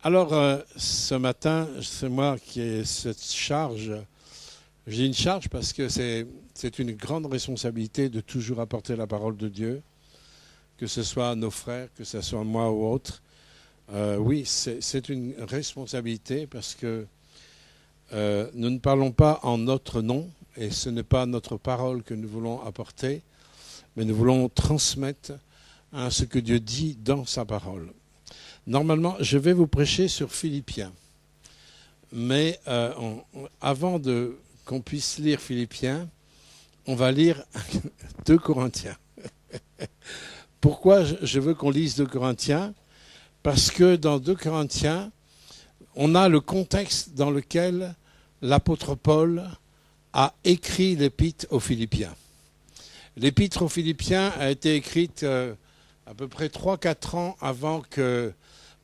Alors, ce matin, c'est moi qui ai cette charge. J'ai une charge parce que c'est une grande responsabilité de toujours apporter la parole de Dieu, que ce soit à nos frères, que ce soit moi ou autre. Oui, c'est une responsabilité parce que nous ne parlons pas en notre nom et ce n'est pas notre parole que nous voulons apporter, mais nous voulons transmettre ce que Dieu dit dans sa parole. Normalement, je vais vous prêcher sur Philippiens. Mais avant qu'on puisse lire Philippiens, on va lire 2 Corinthiens. Pourquoi je veux qu'on lise 2 Corinthiens? Parce que dans 2 Corinthiens, on a le contexte dans lequel l'apôtre Paul a écrit l'épître aux Philippiens. L'épître aux Philippiens a été écrite à peu près 3-4 ans avant que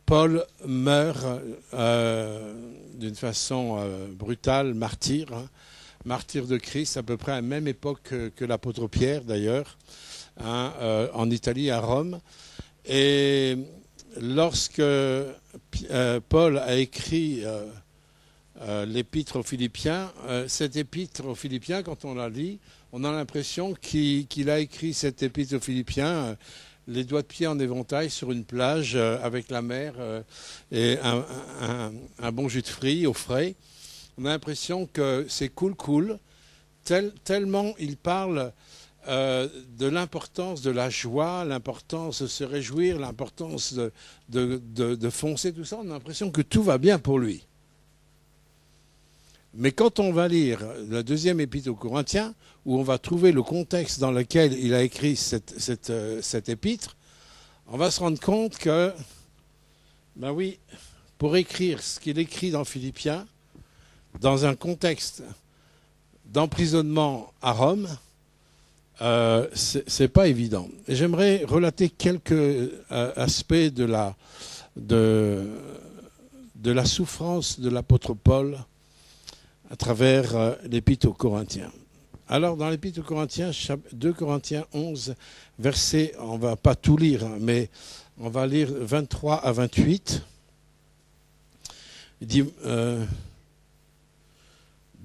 Paul meurt d'une façon brutale, martyr de Christ, à peu près à la même époque que l'apôtre Pierre d'ailleurs, en Italie, à Rome. Et lorsque Paul a écrit l'épître aux Philippiens, cette épître aux Philippiens, quand on la lit, on a l'impression qu'il a écrit cette épître aux Philippiens les doigts de pied en éventail sur une plage avec la mer et un bon jus de fruits au frais. On a l'impression que c'est cool, tellement il parle de l'importance de la joie, l'importance de se réjouir, l'importance de foncer, tout ça. On a l'impression que tout va bien pour lui. Mais quand on va lire la deuxième épître aux Corinthiens, où on va trouver le contexte dans lequel il a écrit cette épître, on va se rendre compte que, ben oui, pour écrire ce qu'il écrit dans Philippiens, dans un contexte d'emprisonnement à Rome, c'est pas évident. Et j'aimerais relater quelques aspects de la souffrance de l'apôtre Paul à travers l'épître aux Corinthiens. Alors, dans l'épître aux Corinthiens, 2 Corinthiens 11, verset, on ne va pas tout lire, mais on va lire 23 à 28. Il dit,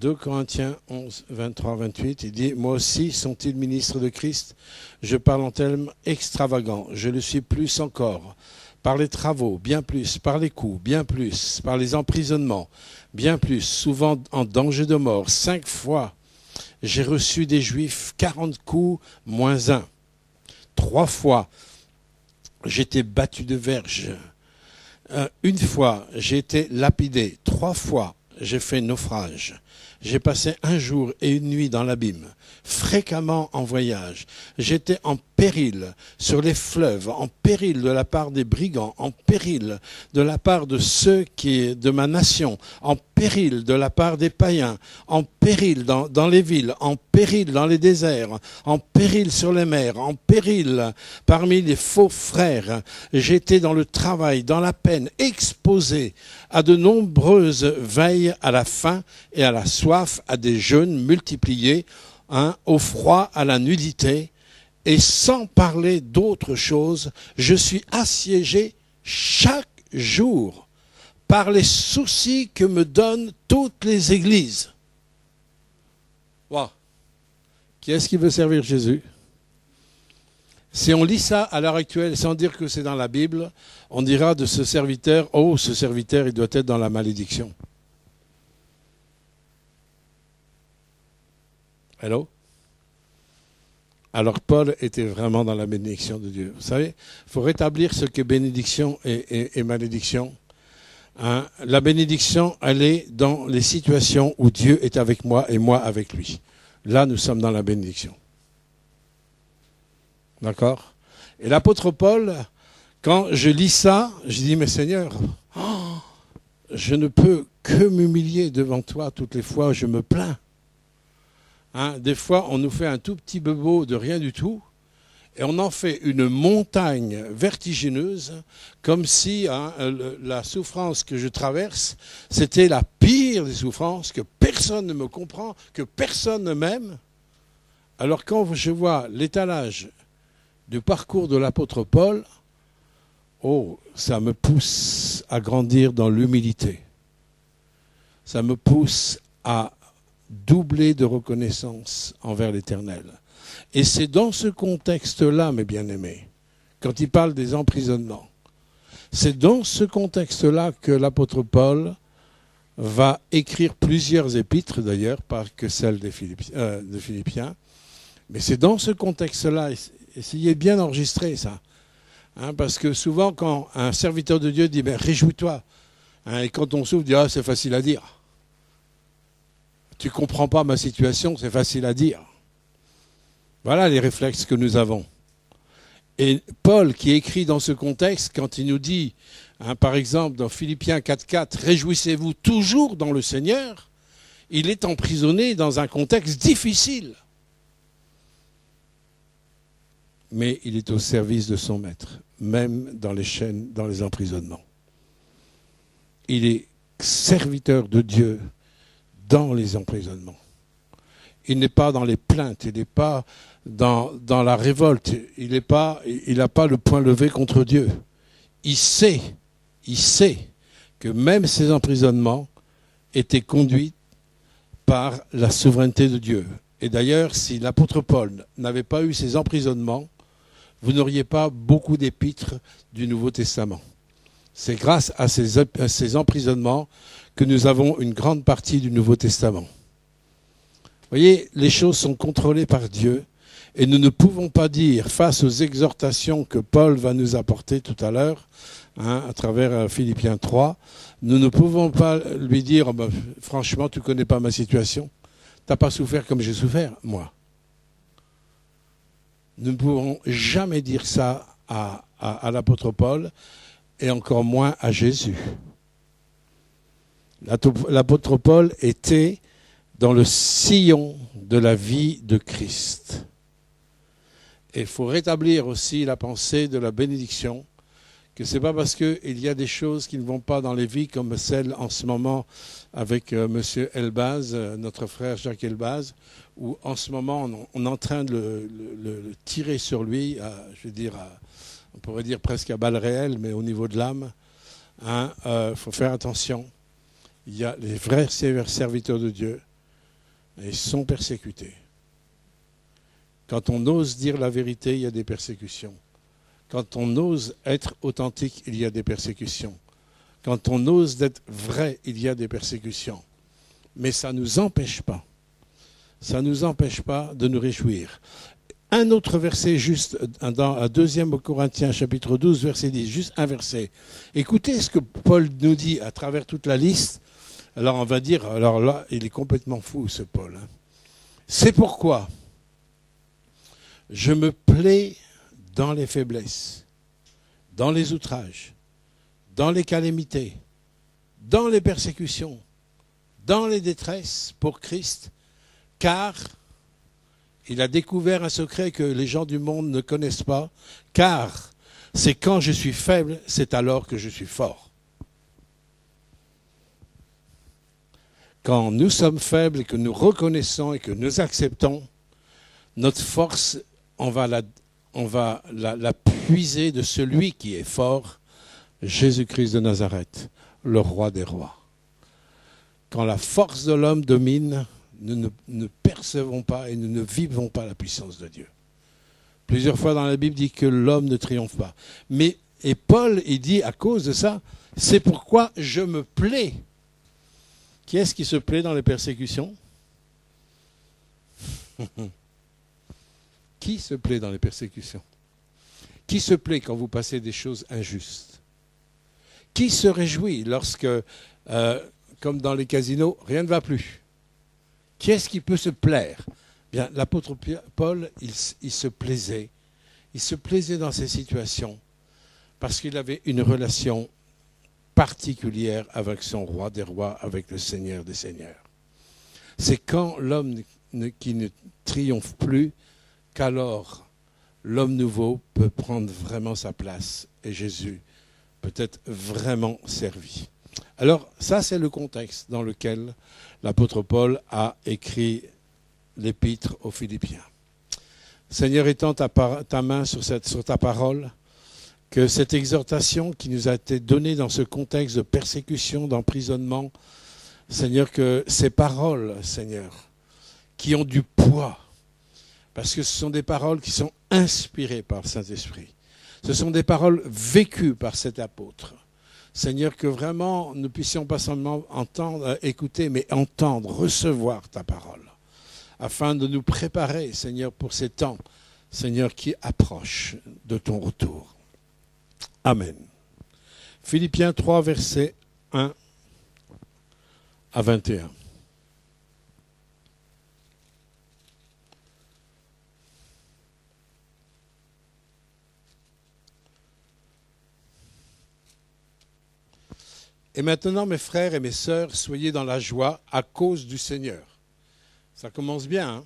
2 Corinthiens 11, 23 à 28, il dit « Moi aussi, sont-ils ministres de Christ? Je parle en termes extravagants, je le suis plus encore. Par les travaux, bien plus, par les coups, bien plus, par les emprisonnements, bien plus, souvent en danger de mort. 5 fois, j'ai reçu des Juifs 40 coups moins 1. 3 fois, j'étais battu de verge. 1 fois, j'ai été lapidé. 3 fois, j'ai fait naufrage. J'ai passé 1 jour et 1 nuit dans l'abîme, fréquemment en voyage. J'étais en péril sur les fleuves, en péril de la part des brigands, en péril de la part de ceux de ma nation, en péril de la part des païens, en péril dans les villes, en péril dans les déserts, en péril sur les mers, en péril parmi les faux frères. J'étais dans le travail, dans la peine, exposé à de nombreuses veilles, à la faim et à la soif, à des jeûnes multipliés, au froid, à la nudité, et sans parler d'autre chose, je suis assiégé chaque jour par les soucis que me donnent toutes les églises. Wow. Qui est-ce qui veut servir Jésus? Si on lit ça à l'heure actuelle, sans dire que c'est dans la Bible, on dira de ce serviteur, oh, ce serviteur, il doit être dans la malédiction. Hello? Alors Paul était vraiment dans la bénédiction de Dieu. Vous savez, il faut rétablir ce qu'est bénédiction et malédiction. La bénédiction, elle est dans les situations où Dieu est avec moi et moi avec lui. Là, nous sommes dans la bénédiction. D'accord? Et l'apôtre Paul, quand je lis ça, je dis, mais Seigneur, je ne peux que m'humilier devant toi toutes les fois où je me plains. Des fois, on nous fait un tout petit bobo de rien du tout, et on en fait une montagne vertigineuse, comme si la souffrance que je traverse, c'était la pire des souffrances, que personne ne me comprend, que personne ne m'aime. Alors quand je vois l'étalage du parcours de l'apôtre Paul, oh, ça me pousse à grandir dans l'humilité. Ça me pousse à doubler de reconnaissance envers l'Éternel. Et c'est dans ce contexte-là, mes bien-aimés, quand il parle des emprisonnements, c'est dans ce contexte-là que l'apôtre Paul va écrire plusieurs épîtres, d'ailleurs, pas que celle des Philippiens, mais c'est dans ce contexte-là, essayez bien d'enregistrer ça, hein, parce que souvent quand un serviteur de Dieu dit « réjouis-toi hein, », et quand on souffre, dit « ah, c'est facile à dire ». Tu ne comprends pas ma situation, c'est facile à dire. Voilà les réflexes que nous avons. Et Paul, qui écrit dans ce contexte, quand il nous dit, hein, par exemple, dans Philippiens 4.4, « Réjouissez-vous toujours dans le Seigneur », il est emprisonné dans un contexte difficile. Mais il est au service de son maître, même dans les chaînes, dans les emprisonnements. Il est serviteur de Dieu dans les emprisonnements. Il n'est pas dans les plaintes, il n'est pas dans la révolte, il n'a pas le poing levé contre Dieu. Il sait que même ces emprisonnements étaient conduits par la souveraineté de Dieu. Et d'ailleurs, si l'apôtre Paul n'avait pas eu ces emprisonnements, vous n'auriez pas beaucoup d'épîtres du Nouveau Testament. C'est grâce à ces emprisonnements que nous avons une grande partie du Nouveau Testament. Vous voyez, les choses sont contrôlées par Dieu et nous ne pouvons pas dire, face aux exhortations que Paul va nous apporter tout à l'heure, hein, à travers Philippiens 3, nous ne pouvons pas lui dire, oh ben, franchement, tu ne connais pas ma situation, tu n'as pas souffert comme j'ai souffert, moi. Nous ne pouvons jamais dire ça à l'apôtre Paul et encore moins à Jésus. L'apôtre Paul était dans le sillon de la vie de Christ. Et il faut rétablir aussi la pensée de la bénédiction, que ce n'est pas parce qu'il y a des choses qui ne vont pas dans les vies, comme celle en ce moment avec M. Elbaz, notre frère Jacques Elbaz, où en ce moment on est en train de le tirer sur lui, on pourrait dire presque à balles réelles, mais au niveau de l'âme. Hein, faut faire attention. Il y a les vrais serviteurs de Dieu, et ils sont persécutés. Quand on ose dire la vérité, il y a des persécutions. Quand on ose être authentique, il y a des persécutions. Quand on ose être vrai, il y a des persécutions. Mais ça ne nous empêche pas. Ça ne nous empêche pas de nous réjouir. Un autre verset, juste dans 2 Corinthiens, chapitre 12, verset 10, juste un verset. Écoutez ce que Paul nous dit à travers toute la liste. Alors on va dire, alors là, il est complètement fou ce Paul. Hein. C'est pourquoi je me plais dans les faiblesses, dans les outrages, dans les calamités, dans les persécutions, dans les détresses pour Christ, car il a découvert un secret que les gens du monde ne connaissent pas, car c'est quand je suis faible, c'est alors que je suis fort. Quand nous sommes faibles et que nous reconnaissons et que nous acceptons, notre force, on va la puiser de celui qui est fort, Jésus-Christ de Nazareth, le roi des rois. Quand la force de l'homme domine, nous ne percevons pas et nous ne vivons pas la puissance de Dieu. Plusieurs fois dans la Bible dit que l'homme ne triomphe pas. Et Paul, il dit à cause de ça, c'est pourquoi je me plais. Qui est-ce qui se plaît dans les persécutions? Qui se plaît dans les persécutions? Qui se plaît quand vous passez des choses injustes? Qui se réjouit lorsque, comme dans les casinos, rien ne va plus? Qui est-ce qui peut se plaire? Bien, l'apôtre Paul, il se plaisait. Il se plaisait dans ces situations parce qu'il avait une relation particulière avec son roi des rois, avec le Seigneur des seigneurs. C'est quand l'homme qui ne triomphe plus qu'alors l'homme nouveau peut prendre vraiment sa place et Jésus peut être vraiment servi. Alors ça, c'est le contexte dans lequel l'apôtre Paul a écrit l'épître aux Philippiens. Seigneur, étends ta main sur ta parole, que cette exhortation qui nous a été donnée dans ce contexte de persécution, d'emprisonnement, Seigneur, que ces paroles, Seigneur, qui ont du poids, parce que ce sont des paroles qui sont inspirées par le Saint-Esprit. Ce sont des paroles vécues par cet apôtre. Seigneur, que vraiment nous puissions pas seulement entendre, écouter, mais entendre, recevoir ta parole, afin de nous préparer, Seigneur, pour ces temps, Seigneur, qui approchent de ton retour. Amen. Philippiens 3, versets 1 à 21. Et maintenant, mes frères et mes sœurs, soyez dans la joie à cause du Seigneur. Ça commence bien, hein?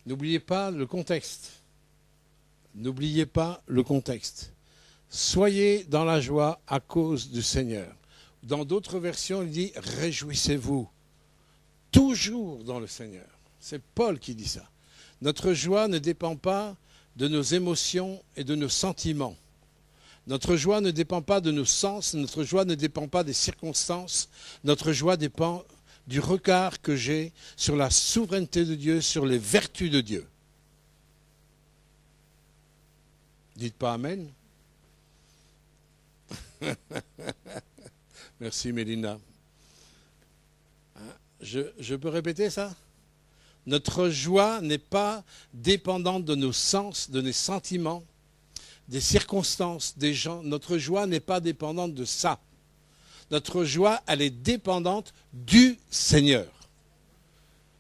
N'oubliez pas le contexte. N'oubliez pas le contexte. Soyez dans la joie à cause du Seigneur. Dans d'autres versions, il dit « Réjouissez-vous toujours dans le Seigneur ». C'est Paul qui dit ça. Notre joie ne dépend pas de nos émotions et de nos sentiments. Notre joie ne dépend pas de nos sens, notre joie ne dépend pas des circonstances, notre joie dépend du regard que j'ai sur la souveraineté de Dieu, sur les vertus de Dieu. Dites pas Amen. Merci Mélina. Je peux répéter ça? Notre joie n'est pas dépendante de nos sens, de nos sentiments, des circonstances, des gens. Notre joie n'est pas dépendante de ça. Notre joie, elle est dépendante du Seigneur.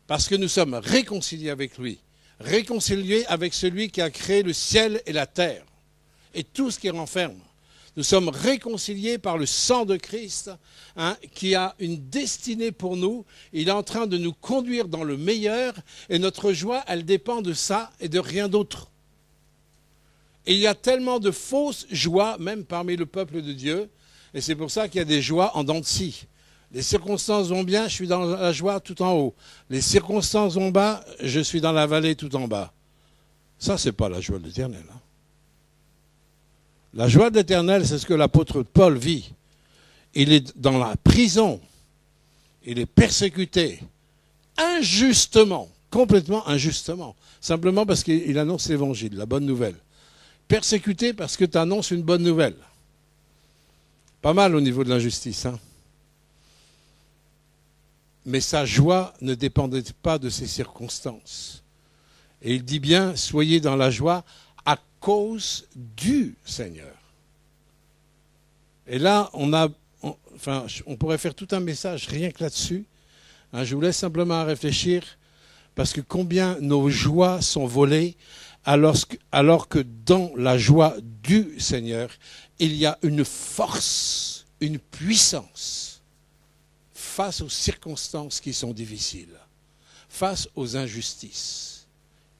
Parce que nous sommes réconciliés avec lui. Réconciliés avec celui qui a créé le ciel et la terre. Et tout ce qui renferme. Nous sommes réconciliés par le sang de Christ, qui a une destinée pour nous. Il est en train de nous conduire dans le meilleur. Et notre joie, elle dépend de ça et de rien d'autre. Et il y a tellement de fausses joies, même parmi le peuple de Dieu. Et c'est pour ça qu'il y a des joies en dents de scie. Les circonstances vont bien, je suis dans la joie tout en haut. Les circonstances vont bas, je suis dans la vallée tout en bas. Ça, c'est pas la joie de l'Éternel. Hein. La joie de l'Éternel, c'est ce que l'apôtre Paul vit. Il est dans la prison. Il est persécuté. Injustement. Complètement injustement. Simplement parce qu'il annonce l'évangile, la bonne nouvelle. Persécuté parce que tu annonces une bonne nouvelle. Pas mal au niveau de l'injustice. Hein. Mais sa joie ne dépendait pas de ses circonstances. Et il dit bien, soyez dans la joie à cause du Seigneur. Et là, on pourrait faire tout un message rien que là-dessus. Hein, je vous laisse simplement à réfléchir, parce que combien nos joies sont volées, alors que dans la joie du Seigneur, il y a une force, une puissance face aux circonstances qui sont difficiles, face aux injustices.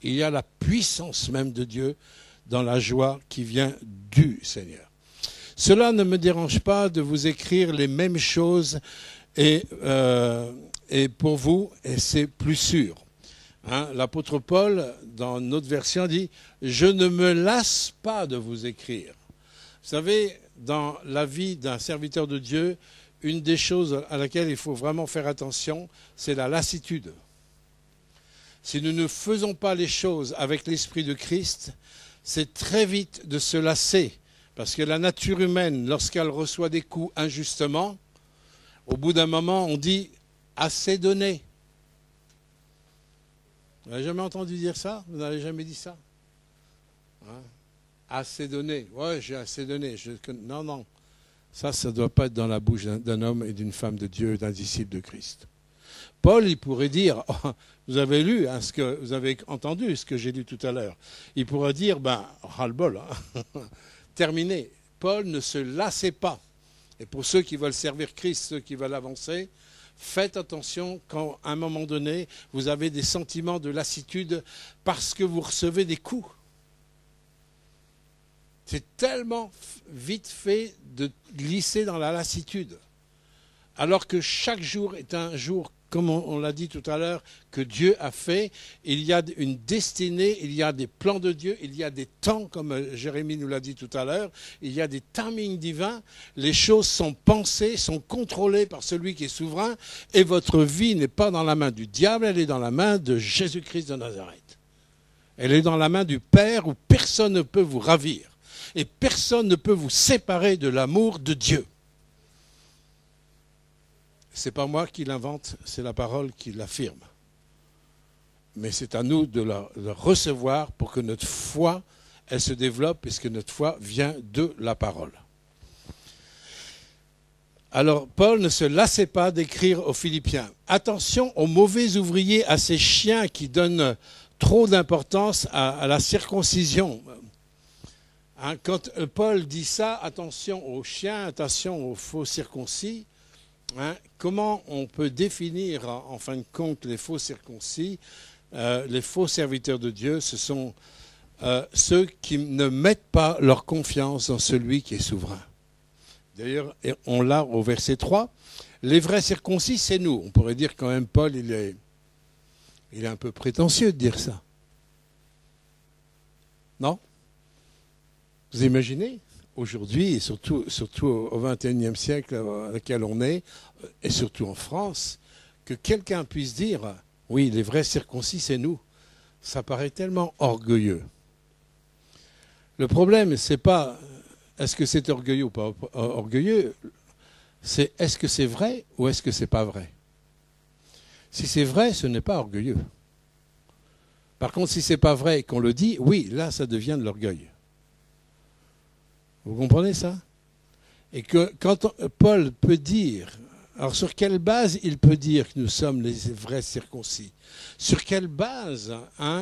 Il y a la puissance même de Dieu dans la joie qui vient du Seigneur. Cela ne me dérange pas de vous écrire les mêmes choses et pour vous, et c'est plus sûr. Hein, l'apôtre Paul, dans notre version, dit « Je ne me lasse pas de vous écrire ». Vous savez, dans la vie d'un serviteur de Dieu, une des choses à laquelle il faut vraiment faire attention, c'est la lassitude. Si nous ne faisons pas les choses avec l'Esprit de Christ, c'est très vite de se lasser. Parce que la nature humaine, lorsqu'elle reçoit des coups injustement, au bout d'un moment, on dit « assez donné ». Vous n'avez jamais entendu dire ça? Vous n'avez jamais dit ça? Hein? Assez donné. Ouais, j'ai assez donné. Non. Ça ne doit pas être dans la bouche d'un homme et d'une femme de Dieu, d'un disciple de Christ. Paul, il pourrait dire, oh, vous avez lu, hein, vous avez entendu ce que j'ai lu tout à l'heure. Il pourrait dire, ras-le-bol, hein. Terminé. Paul ne se lassait pas. Et pour ceux qui veulent servir Christ, ceux qui veulent avancer, faites attention quand, à un moment donné, vous avez des sentiments de lassitude parce que vous recevez des coups. C'est tellement vite fait de glisser dans la lassitude. Alors que chaque jour est un jour comme on l'a dit tout à l'heure, que Dieu a fait. Il y a une destinée, il y a des plans de Dieu, il y a des temps, comme Jérémie nous l'a dit tout à l'heure, il y a des timings divins. Les choses sont pensées, sont contrôlées par celui qui est souverain, et votre vie n'est pas dans la main du diable, elle est dans la main de Jésus-Christ de Nazareth. Elle est dans la main du Père où personne ne peut vous ravir, et personne ne peut vous séparer de l'amour de Dieu. Ce n'est pas moi qui l'invente, c'est la parole qui l'affirme. Mais c'est à nous de le recevoir pour que notre foi, elle se développe, puisque notre foi vient de la parole. Alors, Paul ne se lassait pas d'écrire aux Philippiens. Attention aux mauvais ouvriers, à ces chiens qui donnent trop d'importance à la circoncision. Hein, quand Paul dit ça, attention aux chiens, attention aux faux circoncis. Hein, comment on peut définir en fin de compte les faux circoncis, les faux serviteurs de Dieu? Ce sont ceux qui ne mettent pas leur confiance dans celui qui est souverain. D'ailleurs, on l'a au verset 3. Les vrais circoncis, c'est nous. On pourrait dire quand même, Paul, il est un peu prétentieux de dire ça. Non? Vous imaginez? Aujourd'hui, et surtout au XXIe siècle à laquelle on est, et surtout en France, que quelqu'un puisse dire « Oui, les vrais circoncis, c'est nous », ça paraît tellement orgueilleux. Le problème, c'est pas est-ce que c'est orgueilleux ou pas orgueilleux, c'est est-ce que c'est vrai ou est-ce que c'est pas vrai. Si c'est vrai, ce n'est pas orgueilleux. Par contre, si c'est pas vrai et qu'on le dit, oui, là, ça devient de l'orgueil. Vous comprenez ça? Et que quand Paul peut dire, alors sur quelle base il peut dire que nous sommes les vrais circoncis? Sur quelle base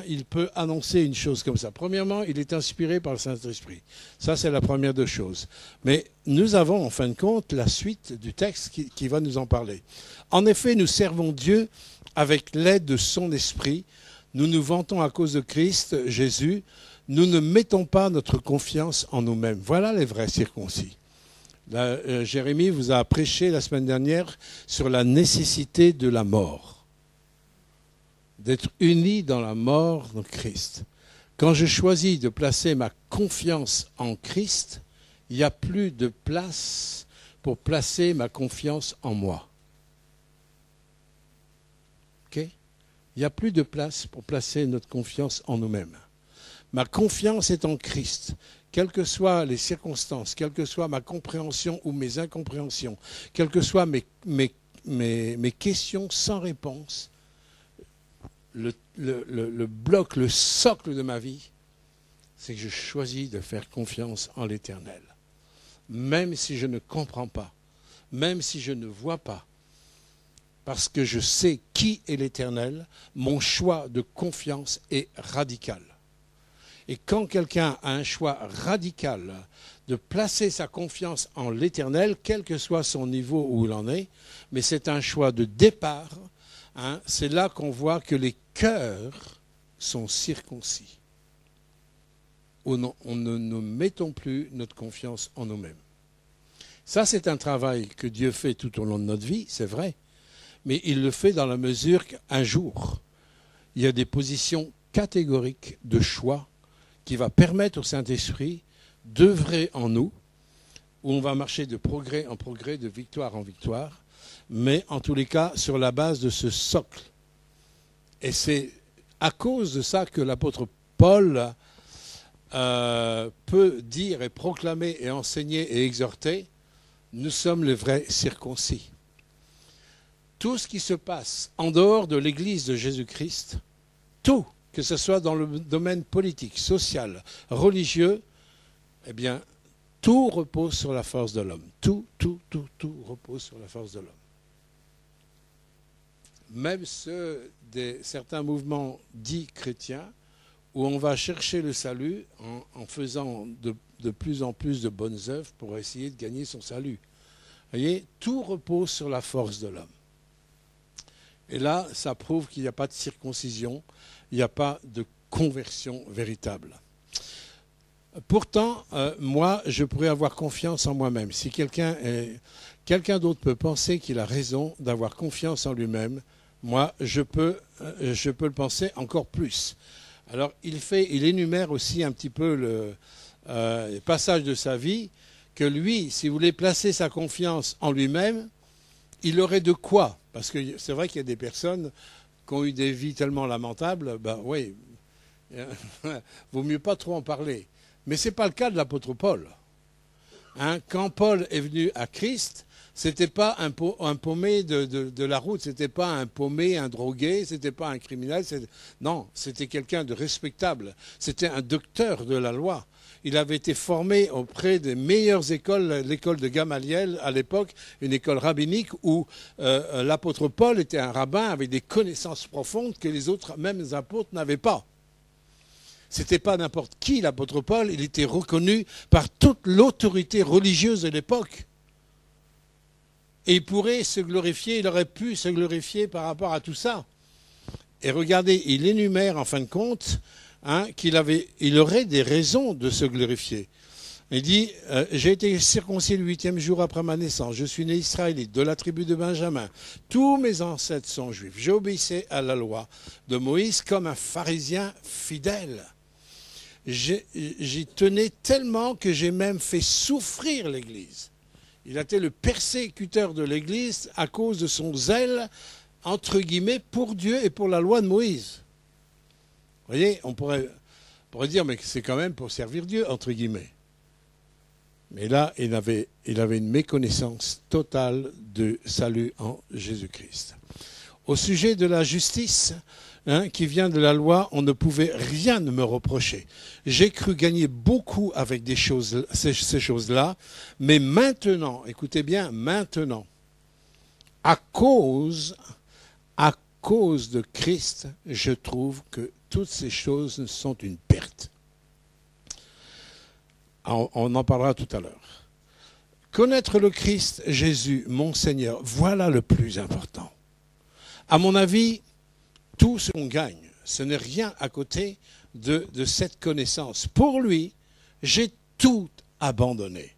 il peut annoncer une chose comme ça? Premièrement, il est inspiré par le Saint-Esprit. Ça, c'est la première des choses. Mais nous avons, en fin de compte, la suite du texte qui va nous en parler. En effet, nous servons Dieu avec l'aide de son Esprit. Nous nous vantons à cause de Christ, Jésus. Nous ne mettons pas notre confiance en nous-mêmes. Voilà les vrais circoncis. Là, Jérémie vous a prêché la semaine dernière sur la nécessité de la mort. D'être unis dans la mort de Christ. Quand je choisis de placer ma confiance en Christ, il n'y a plus de place pour placer ma confiance en moi. Ok? Il n'y a plus de place pour placer notre confiance en nous-mêmes. Ma confiance est en Christ. Quelles que soient les circonstances, quelle que soit ma compréhension ou mes incompréhensions, quelles que soient mes questions sans réponse, le bloc, le socle de ma vie, c'est que je choisis de faire confiance en l'Éternel. Même si je ne comprends pas, même si je ne vois pas, parce que je sais qui est l'Éternel, mon choix de confiance est radical. Et quand quelqu'un a un choix radical de placer sa confiance en l'Éternel, quel que soit son niveau où il en est, mais c'est un choix de départ, c'est là qu'on voit que les cœurs sont circoncis. Où nous ne mettons plus notre confiance en nous-mêmes. Ça, c'est un travail que Dieu fait tout au long de notre vie, c'est vrai, mais il le fait dans la mesure qu'un jour, il y a des positions catégoriques de choix qui va permettre au Saint-Esprit d'œuvrer en nous, où on va marcher de progrès en progrès, de victoire en victoire, mais en tous les cas sur la base de ce socle. Et c'est à cause de ça que l'apôtre Paul peut dire et proclamer et enseigner et exhorter, nous sommes les vrais circoncis. Tout ce qui se passe en dehors de l'Église de Jésus-Christ, tout, que ce soit dans le domaine politique, social, religieux, eh bien, tout repose sur la force de l'homme. Tout repose sur la force de l'homme. Même certains mouvements dits chrétiens, où on va chercher le salut en faisant de plus en plus de bonnes œuvres pour essayer de gagner son salut. Vous voyez, tout repose sur la force de l'homme. Et là, ça prouve qu'il n'y a pas de circoncision, il n'y a pas de conversion véritable. Pourtant, moi, je pourrais avoir confiance en moi-même. Si quelqu'un d'autre peut penser qu'il a raison d'avoir confiance en lui-même, moi, je peux le penser encore plus. Alors, il énumère aussi un petit peu le passage de sa vie, que lui, s'il voulait placer sa confiance en lui-même, il aurait de quoi. Parce que c'est vrai qu'il y a des personnes qui ont eu des vies tellement lamentables, ben oui, vaut mieux pas trop en parler. Mais ce n'est pas le cas de l'apôtre Paul. Hein, quand Paul est venu à Christ, c'était pas un paumé de la route, c'était pas un paumé, un drogué, c'était pas un criminel, non, c'était quelqu'un de respectable, c'était un docteur de la loi. Il avait été formé auprès des meilleures écoles, l'école de Gamaliel à l'époque, une école rabbinique où l'apôtre Paul était un rabbin avec des connaissances profondes que les autres, même les apôtres, n'avaient pas. C'était pas n'importe qui, l'apôtre Paul, il était reconnu par toute l'autorité religieuse de l'époque. Et il pourrait se glorifier, il aurait pu se glorifier par rapport à tout ça. Et regardez, il énumère en fin de compte qu'il aurait des raisons de se glorifier. Il dit, j'ai été circoncis le 8e jour après ma naissance, je suis né israélite, de la tribu de Benjamin. Tous mes ancêtres sont juifs. J'obéissais à la loi de Moïse comme un pharisien fidèle. J'y tenais tellement que j'ai même fait souffrir l'Église. Il a été le persécuteur de l'Église à cause de son zèle, entre guillemets, pour Dieu et pour la loi de Moïse. Vous voyez, on pourrait dire, mais c'est quand même pour servir Dieu, entre guillemets. Mais là, il avait une méconnaissance totale de salut en Jésus-Christ. Au sujet de la justice, qui vient de la loi, on ne pouvait rien me reprocher. J'ai cru gagner beaucoup avec ces choses-là, mais maintenant, écoutez bien, maintenant, à cause de Christ, je trouve que toutes ces choses sont une perte. On en parlera tout à l'heure. Connaître le Christ, Jésus, mon Seigneur, voilà le plus important. À mon avis, tout ce qu'on gagne, ce n'est rien à côté de cette connaissance. Pour lui, j'ai tout abandonné.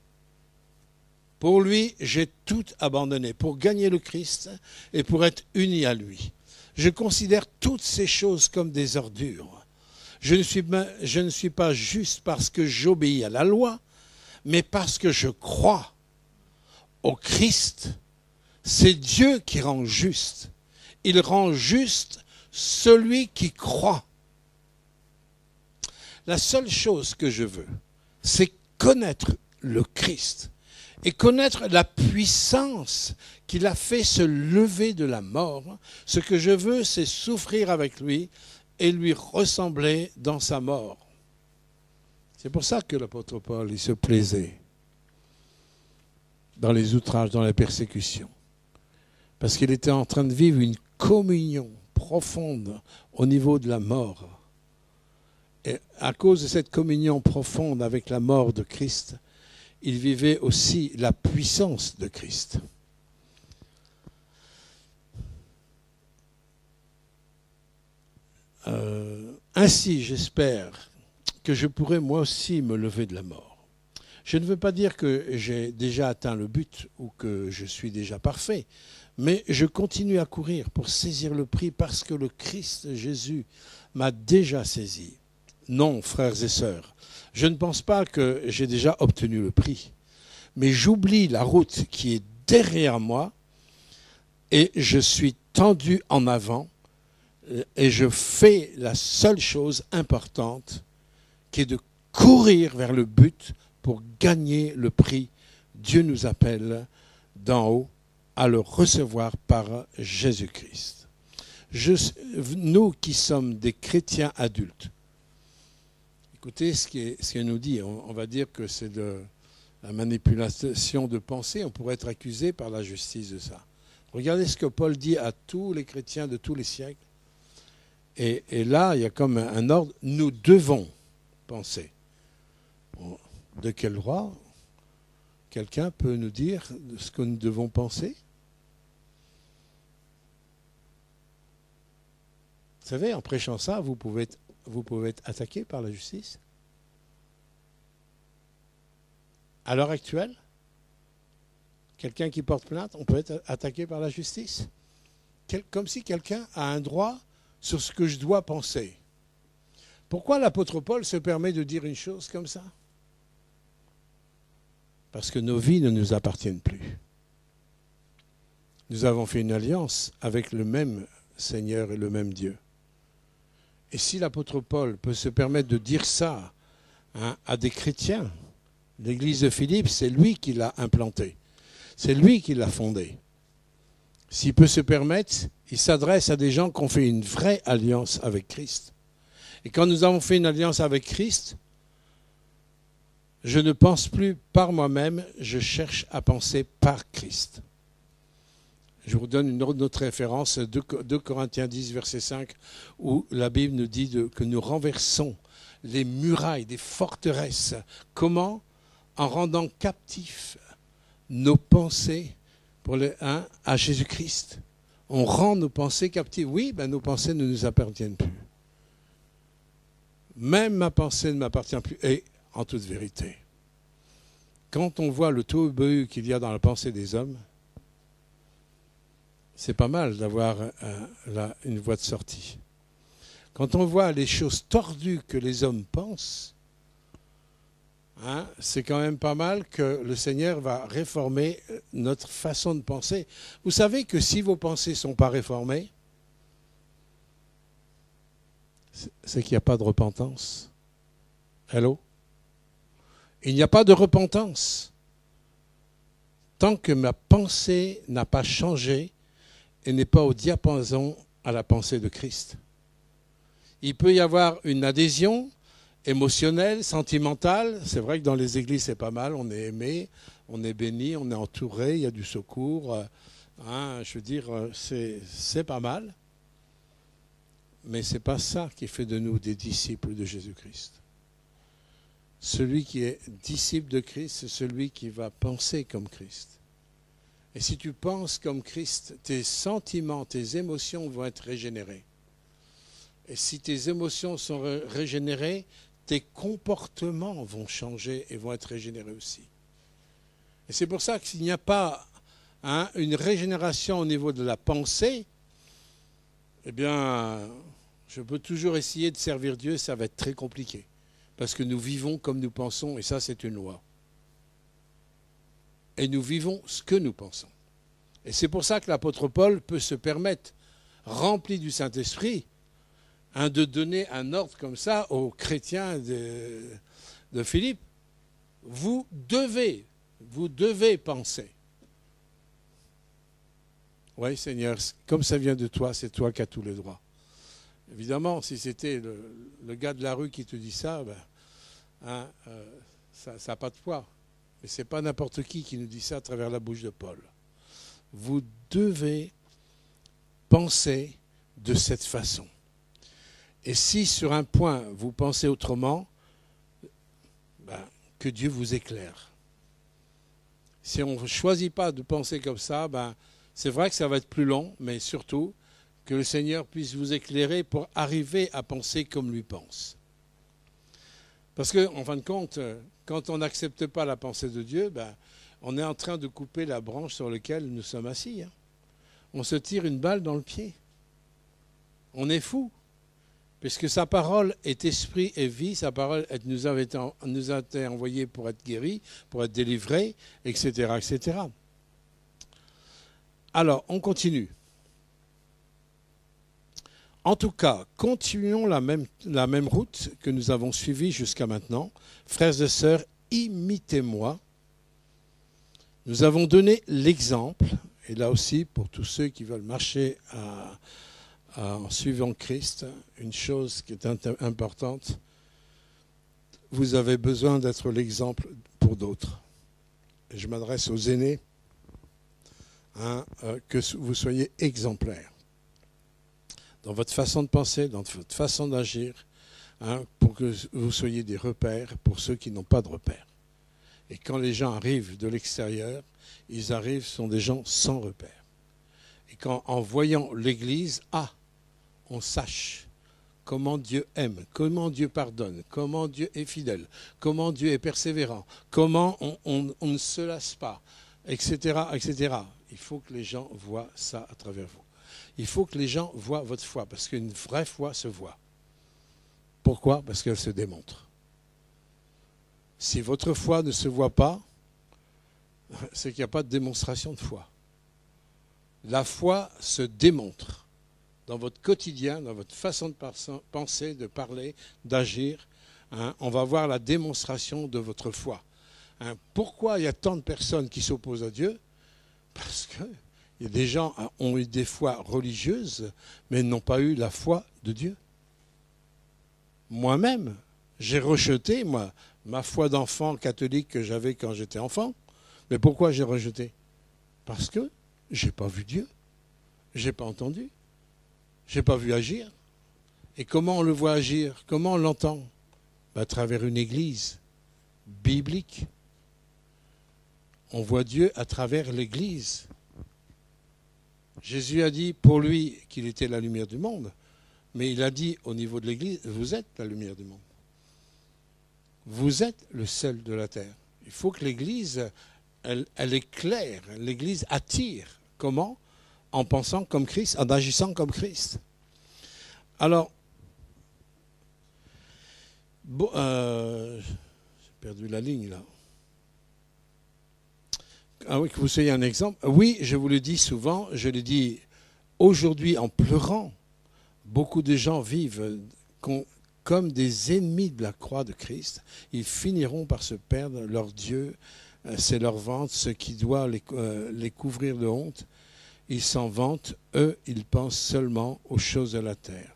Pour lui, j'ai tout abandonné pour gagner le Christ et pour être uni à lui. Je considère toutes ces choses comme des ordures. Je ne suis pas juste parce que j'obéis à la loi, mais parce que je crois au Christ. C'est Dieu qui rend juste. Il rend juste celui qui croit. La seule chose que je veux, c'est connaître le Christ et connaître la puissance qu'il a fait se lever de la mort. Ce que je veux, c'est souffrir avec lui et lui ressembler dans sa mort. C'est pour ça que l'apôtre Paul, il se plaisait dans les outrages, dans les persécutions. Parce qu'il était en train de vivre une communion profonde au niveau de la mort. Et à cause de cette communion profonde avec la mort de Christ, il vivait aussi la puissance de Christ. Ainsi, j'espère que je pourrai moi aussi me lever de la mort. Je ne veux pas dire que j'ai déjà atteint le but ou que je suis déjà parfait, mais je continue à courir pour saisir le prix parce que le Christ Jésus m'a déjà saisi. Non, frères et sœurs, je ne pense pas que j'ai déjà obtenu le prix, mais j'oublie la route qui est derrière moi et je suis tendu en avant et je fais la seule chose importante qui est de courir vers le but pour gagner le prix. Dieu nous appelle d'en haut à le recevoir par Jésus-Christ. Nous qui sommes des chrétiens adultes, écoutez ce qu'il nous dit. On va dire que c'est de la manipulation de pensée. On pourrait être accusé par la justice de ça. Regardez ce que Paul dit à tous les chrétiens de tous les siècles. Et là, il y a comme un ordre. Nous devons penser. De quel droit quelqu'un peut nous dire ce que nous devons penser? Vous savez, en prêchant ça, vous pouvez être attaqué par la justice. À l'heure actuelle, quelqu'un qui porte plainte, on peut être attaqué par la justice. Comme si quelqu'un a un droit sur ce que je dois penser. Pourquoi l'apôtre Paul se permet de dire une chose comme ça? Parce que nos vies ne nous appartiennent plus. Nous avons fait une alliance avec le même Seigneur et le même Dieu. Et si l'apôtre Paul peut se permettre de dire ça à des chrétiens, l'église de Philippe, c'est lui qui l'a implantée. C'est lui qui l'a fondée. S'il peut se permettre, il s'adresse à des gens qui ont fait une vraie alliance avec Christ. Et quand nous avons fait une alliance avec Christ, je ne pense plus par moi-même, je cherche à penser par Christ. Je vous donne une autre référence, 2 Corinthiens 10, verset 5, où la Bible nous dit que nous renversons les murailles des forteresses. Comment? En rendant captifs nos pensées à Jésus-Christ. On rend nos pensées captives. Oui, nos pensées ne nous appartiennent plus. Même ma pensée ne m'appartient plus. Et en toute vérité, quand on voit le tohu-bohu qu'il y a dans la pensée des hommes, c'est pas mal d'avoir une voie de sortie. Quand on voit les choses tordues que les hommes pensent, c'est quand même pas mal que le Seigneur va réformer notre façon de penser. Vous savez que si vos pensées ne sont pas réformées, c'est qu'il n'y a pas de repentance. Hello? Il n'y a pas de repentance. Tant que ma pensée n'a pas changé et n'est pas au diapason à la pensée de Christ. Il peut y avoir une adhésion émotionnelle, sentimentale. C'est vrai que dans les églises, c'est pas mal. On est aimé, on est béni, on est entouré, il y a du secours. Je veux dire, c'est pas mal. Mais ce n'est pas ça qui fait de nous des disciples de Jésus-Christ. Celui qui est disciple de Christ, c'est celui qui va penser comme Christ. Et si tu penses comme Christ, tes sentiments, tes émotions vont être régénérés. Et si tes émotions sont régénérées, tes comportements vont changer et vont être régénérés aussi. Et c'est pour ça que s'il n'y a pas une régénération au niveau de la pensée, eh bien, je peux toujours essayer de servir Dieu, ça va être très compliqué. Parce que nous vivons comme nous pensons, et ça c'est une loi. Et nous vivons ce que nous pensons. Et c'est pour ça que l'apôtre Paul peut se permettre, rempli du Saint-Esprit, de donner un ordre comme ça aux chrétiens de Philippe. Vous devez penser. Oui, Seigneur, comme ça vient de toi, c'est toi qui as tous les droits. Évidemment, si c'était le gars de la rue qui te dit ça, ça n'a pas de poids. Mais ce n'est pas n'importe qui nous dit ça à travers la bouche de Paul. Vous devez penser de cette façon. Et si sur un point vous pensez autrement, que Dieu vous éclaire. Si on ne choisit pas de penser comme ça, c'est vrai que ça va être plus long, mais surtout que le Seigneur puisse vous éclairer pour arriver à penser comme lui pense. Parce qu'en fin de compte, quand on n'accepte pas la pensée de Dieu, on est en train de couper la branche sur laquelle nous sommes assis. On se tire une balle dans le pied. On est fou. Puisque sa parole est esprit et vie, sa parole nous a été envoyée pour être guéri, pour être délivré, etc., etc. Alors, on continue. En tout cas, continuons la même route que nous avons suivie jusqu'à maintenant. Frères et sœurs, imitez-moi. Nous avons donné l'exemple, et là aussi, pour tous ceux qui veulent marcher en suivant Christ, une chose qui est importante, vous avez besoin d'être l'exemple pour d'autres. Et je m'adresse aux aînés, que vous soyez exemplaires dans votre façon de penser, dans votre façon d'agir, pour que vous soyez des repères pour ceux qui n'ont pas de repères. Et quand les gens arrivent de l'extérieur, ils arrivent, sont des gens sans repères. Et en voyant l'Église, on sache comment Dieu aime, comment Dieu pardonne, comment Dieu est fidèle, comment Dieu est persévérant, comment on ne se lasse pas, etc., etc. Il faut que les gens voient ça à travers vous. Il faut que les gens voient votre foi, parce qu'une vraie foi se voit. Pourquoi? Parce qu'elle se démontre. Si votre foi ne se voit pas, c'est qu'il n'y a pas de démonstration de foi. La foi se démontre dans votre quotidien, dans votre façon de penser, de parler, d'agir. On va voir la démonstration de votre foi. Pourquoi il y a tant de personnes qui s'opposent à Dieu? Parce que des gens ont eu des foi religieuses, mais n'ont pas eu la foi de Dieu. Moi-même, j'ai rejeté, ma foi d'enfant catholique que j'avais quand j'étais enfant. Mais pourquoi j'ai rejeté? Parce que je n'ai pas vu Dieu. Je n'ai pas entendu. Je n'ai pas vu agir. Et comment on le voit agir? Comment on l'entend? À travers une église biblique. On voit Dieu à travers l'église. Jésus a dit pour lui qu'il était la lumière du monde. Mais il a dit au niveau de l'église, vous êtes la lumière du monde. Vous êtes le sel de la terre. Il faut que l'église, elle éclaire. L'église attire. Comment? En pensant comme Christ, en agissant comme Christ. Alors, j'ai perdu la ligne là. Ah oui, que vous soyez un exemple. Oui, je vous le dis souvent, je le dis aujourd'hui en pleurant. Beaucoup de gens vivent comme des ennemis de la croix de Christ. Ils finiront par se perdre. Leur Dieu, c'est leur ventre, ce qui doit les couvrir de honte. Ils s'en vantent. Eux, ils pensent seulement aux choses de la terre.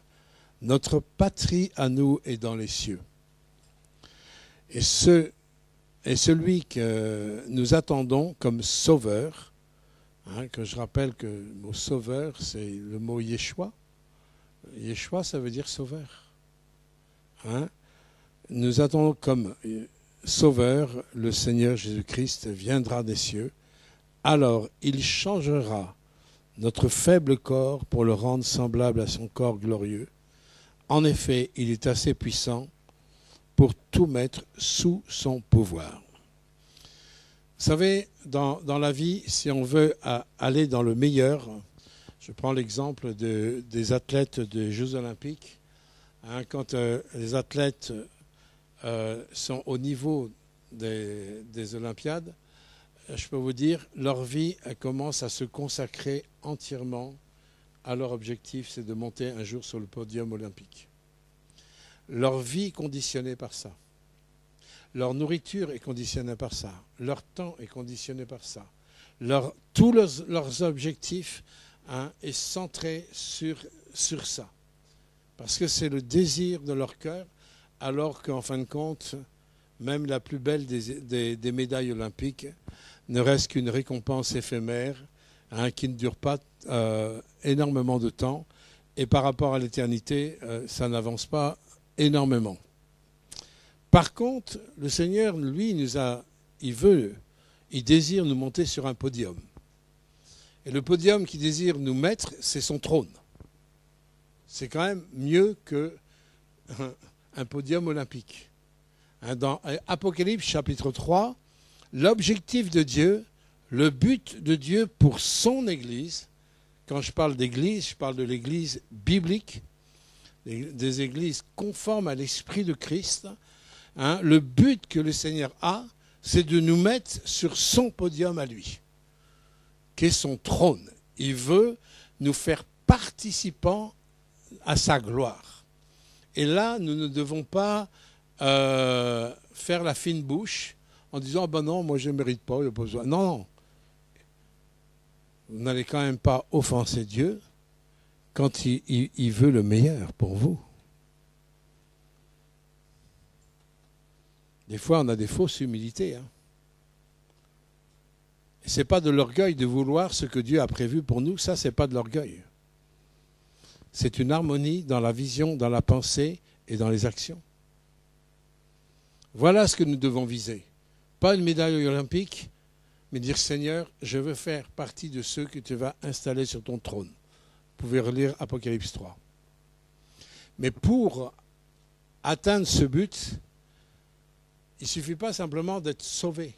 Notre patrie à nous est dans les cieux. Et celui que nous attendons comme sauveur, que je rappelle que le mot sauveur, c'est le mot Yeshua. Yeshua, ça veut dire sauveur. Nous attendons comme sauveur, le Seigneur Jésus-Christ viendra des cieux. Alors, il changera notre faible corps pour le rendre semblable à son corps glorieux. En effet, il est assez puissant pour tout mettre sous son pouvoir. Vous savez, dans la vie, si on veut aller dans le meilleur, je prends l'exemple des athlètes des Jeux Olympiques. Quand les athlètes sont au niveau des Olympiades, je peux vous dire, leur vie commence à se consacrer entièrement à leur objectif, c'est de monter un jour sur le podium olympique. Leur vie est conditionnée par ça. Leur nourriture est conditionnée par ça. Leur temps est conditionné par ça. Tous leurs objectifs est centré sur ça. Parce que c'est le désir de leur cœur, alors qu'en fin de compte, même la plus belle des médailles olympiques ne reste qu'une récompense éphémère, qui ne dure pas énormément de temps. Et par rapport à l'éternité, ça n'avance pas énormément. Par contre, le Seigneur, lui, il désire nous monter sur un podium. Et le podium qu'il désire nous mettre, c'est son trône. C'est quand même mieux qu'un podium olympique. Dans Apocalypse chapitre 3, l'objectif de Dieu, le but de Dieu pour son Église, quand je parle d'Église, je parle de l'Église biblique, des églises conformes à l'esprit de Christ. Le but que le Seigneur a, c'est de nous mettre sur son podium à lui, qui est son trône. Il veut nous faire participants à sa gloire. Et là, nous ne devons pas faire la fine bouche en disant « ben non, moi je ne mérite pas, il n'y a pas besoin ». Non. Vous n'allez quand même pas offenser Dieu quand il veut le meilleur pour vous. Des fois, on a des fausses humilités. Ce n'est pas de l'orgueil de vouloir ce que Dieu a prévu pour nous. Ça, ce n'est pas de l'orgueil. C'est une harmonie dans la vision, dans la pensée et dans les actions. Voilà ce que nous devons viser. Pas une médaille olympique, mais dire « Seigneur, je veux faire partie de ceux que tu vas installer sur ton trône ». Vous pouvez relire Apocalypse 3. Mais pour atteindre ce but, il ne suffit pas simplement d'être sauvé.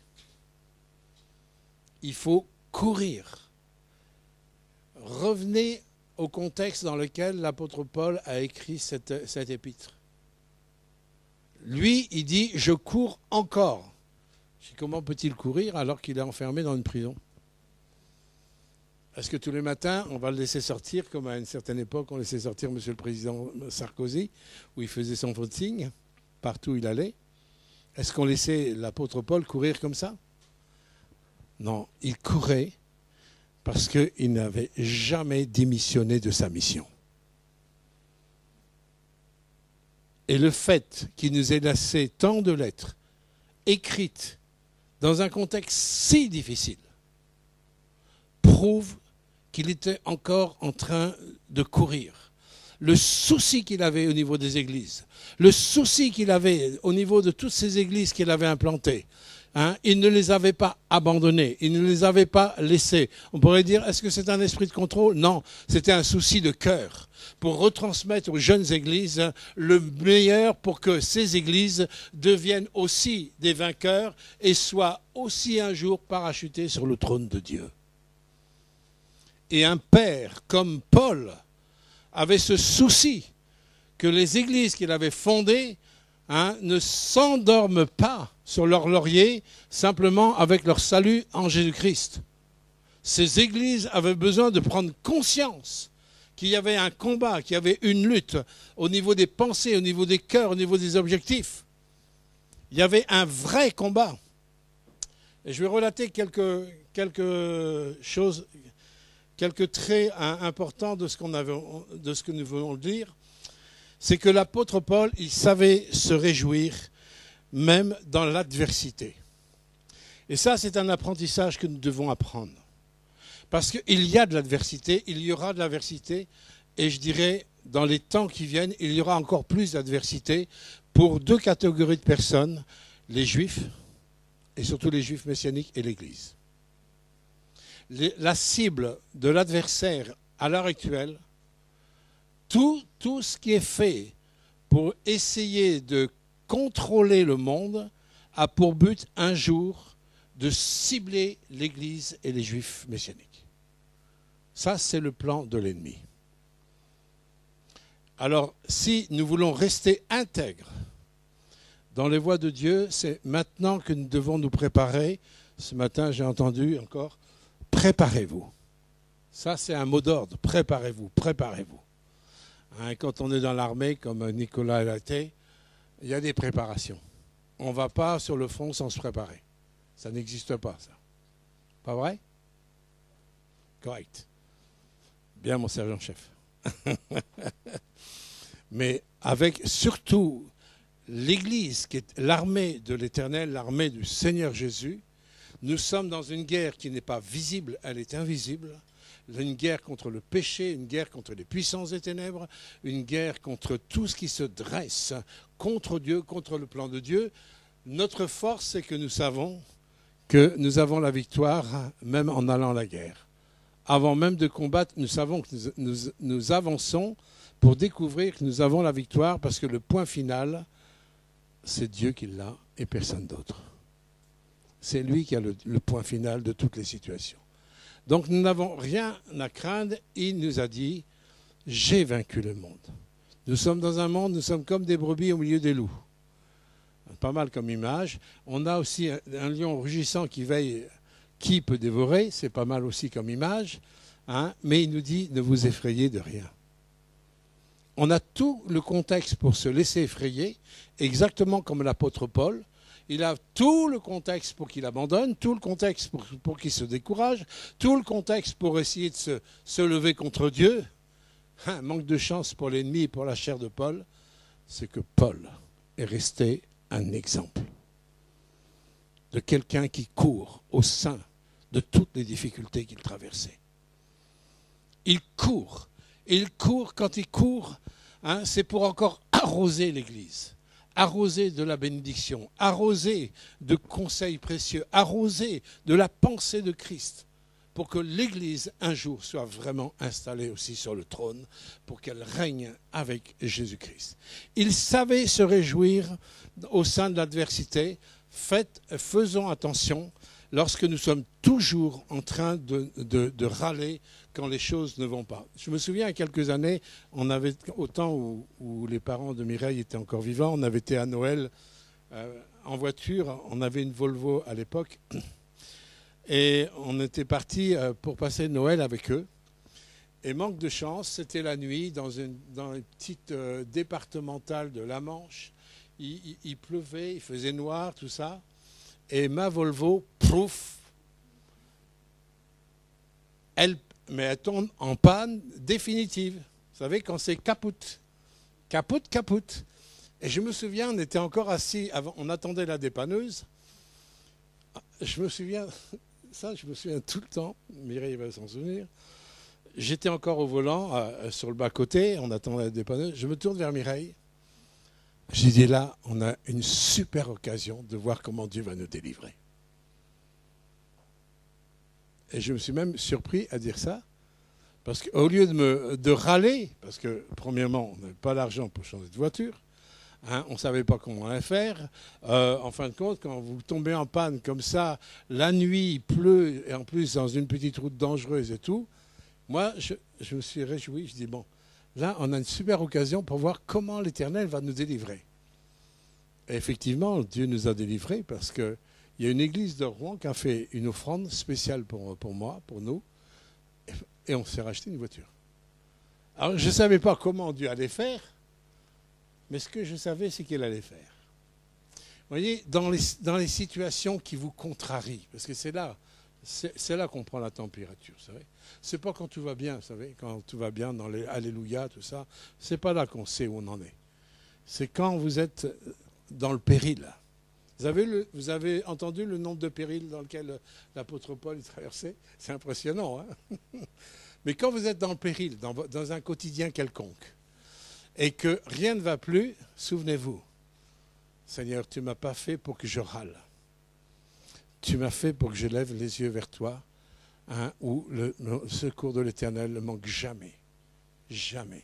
Il faut courir. Revenez au contexte dans lequel l'apôtre Paul a écrit cette épître. Lui, il dit « Je cours encore ». Comment peut-il courir alors qu'il est enfermé dans une prison? Est-ce que tous les matins, on va le laisser sortir, comme à une certaine époque, on laissait sortir M. le Président Sarkozy, où il faisait son footing, partout où il allait? Est-ce qu'on laissait l'apôtre Paul courir comme ça? Non, il courait parce qu'il n'avait jamais démissionné de sa mission. Et le fait qu'il nous ait laissé tant de lettres écrites dans un contexte si difficile prouve qu'il était encore en train de courir. Le souci qu'il avait au niveau des églises, le souci qu'il avait au niveau de toutes ces églises qu'il avait implantées, il ne les avait pas abandonnées, il ne les avait pas laissées. On pourrait dire, est-ce que c'est un esprit de contrôle? Non, c'était un souci de cœur pour retransmettre aux jeunes églises le meilleur pour que ces églises deviennent aussi des vainqueurs et soient aussi un jour parachutées sur le trône de Dieu. Et un père comme Paul avait ce souci que les églises qu'il avait fondées ne s'endorment pas sur leur laurier simplement avec leur salut en Jésus-Christ. Ces églises avaient besoin de prendre conscience qu'il y avait un combat, qu'il y avait une lutte au niveau des pensées, au niveau des cœurs, au niveau des objectifs. Il y avait un vrai combat. Et je vais relater quelques choses, quelques traits importants de ce que nous venons de dire. C'est que l'apôtre Paul, il savait se réjouir même dans l'adversité. Et ça, c'est un apprentissage que nous devons apprendre. Parce qu'il y a de l'adversité, il y aura de l'adversité, et je dirais, dans les temps qui viennent, il y aura encore plus d'adversité pour deux catégories de personnes, les Juifs, et surtout les Juifs messianiques et l'Église. La cible de l'adversaire à l'heure actuelle, tout ce qui est fait pour essayer de contrôler le monde a pour but un jour de cibler l'Église et les Juifs messianiques. Ça, c'est le plan de l'ennemi. Alors, si nous voulons rester intègres dans les voies de Dieu, c'est maintenant que nous devons nous préparer. Ce matin, j'ai entendu encore, préparez-vous. Ça, c'est un mot d'ordre, préparez-vous, préparez-vous. Quand on est dans l'armée, comme Nicolas l'a été, il y a des préparations. On ne va pas sur le front sans se préparer. Ça n'existe pas, ça. Pas vrai? Correct. Bien, mon sergent-chef. Mais avec surtout l'Église, qui est l'armée de l'Éternel, l'armée du Seigneur Jésus, nous sommes dans une guerre qui n'est pas visible, elle est invisible. Une guerre contre le péché, une guerre contre les puissances des ténèbres, une guerre contre tout ce qui se dresse contre Dieu, contre le plan de Dieu. Notre force, c'est que nous savons que nous avons la victoire même en allant à la guerre. Avant même de combattre, nous savons que nous avançons pour découvrir que nous avons la victoire parce que le point final, c'est Dieu qui l'a et personne d'autre. C'est lui qui a le point final de toutes les situations. Donc nous n'avons rien à craindre. Il nous a dit, j'ai vaincu le monde. Nous sommes dans un monde, nous sommes comme des brebis au milieu des loups. Pas mal comme image. On a aussi un lion rugissant qui veille, qui peut dévorer, c'est pas mal aussi comme image. Mais il nous dit, ne vous effrayez de rien. On a tout le contexte pour se laisser effrayer, exactement comme l'apôtre Paul. Il a tout le contexte pour qu'il abandonne, tout le contexte pour qu'il se décourage, tout le contexte pour essayer de se lever contre Dieu. Manque de chance pour l'ennemi et pour la chair de Paul, c'est que Paul est resté un exemple de quelqu'un qui court au sein de toutes les difficultés qu'il traversait. Il court. Et il court, quand il court, c'est pour encore arroser l'Église. Arrosé de la bénédiction, arrosé de conseils précieux, arrosé de la pensée de Christ. pour que l'Église, un jour, soit vraiment installée aussi sur le trône, pour qu'elle règne avec Jésus-Christ. Il savait se réjouir au sein de l'adversité. Faisons attention lorsque nous sommes toujours en train de râler quand les choses ne vont pas. Je me souviens, il y a quelques années, on avait, au temps où les parents de Mireille étaient encore vivants, on avait été à Noël en voiture, on avait une Volvo à l'époque, et on était partis pour passer Noël avec eux. Et manque de chance, c'était la nuit dans une petite départementale de la Manche. Il pleuvait, il faisait noir, tout ça. Et ma Volvo, pouf, elle tombe en panne définitive. Vous savez, quand c'est capote. Capote. Et je me souviens, on était encore assis, on attendait la dépanneuse. Je me souviens tout le temps, Mireille va s'en souvenir. J'étais encore au volant, sur le bas-côté, on attendait la dépanneuse. Je me tourne vers Mireille. J'ai dit là, on a une super occasion de voir comment Dieu va nous délivrer. Et je me suis même surpris à dire ça, parce qu'au lieu de râler, parce que premièrement, on n'avait pas l'argent pour changer de voiture, hein, on ne savait pas comment on allait faire. En fin de compte, quand vous tombez en panne comme ça, la nuit, il pleut, et en plus dans une petite route dangereuse et tout, moi, je me suis réjoui, je dis bon, là, on a une super occasion pour voir comment l'Éternel va nous délivrer. Et effectivement, Dieu nous a délivrés parce qu'il y a une église de Rouen qui a fait une offrande spéciale pour moi, pour nous, et on s'est racheté une voiture. Alors, je ne savais pas comment Dieu allait faire, mais ce que je savais, c'est qu'il allait faire. Vous voyez, dans les situations qui vous contrarient, parce que c'est là qu'on prend la température, vous savez. C'est pas quand tout va bien, vous savez, quand tout va bien dans les Alléluia, tout ça. C'est pas là qu'on sait où on en est. C'est quand vous êtes dans le péril. Vous avez entendu le nombre de périls dans lequel l'apôtre Paul est traversé? C'est impressionnant, hein? Mais quand vous êtes dans le péril, dans un quotidien quelconque, et que rien ne va plus, souvenez-vous, Seigneur, tu ne m'as pas fait pour que je râle. Tu m'as fait pour que je lève les yeux vers toi, hein, où le secours de l'Éternel ne manque jamais. Jamais.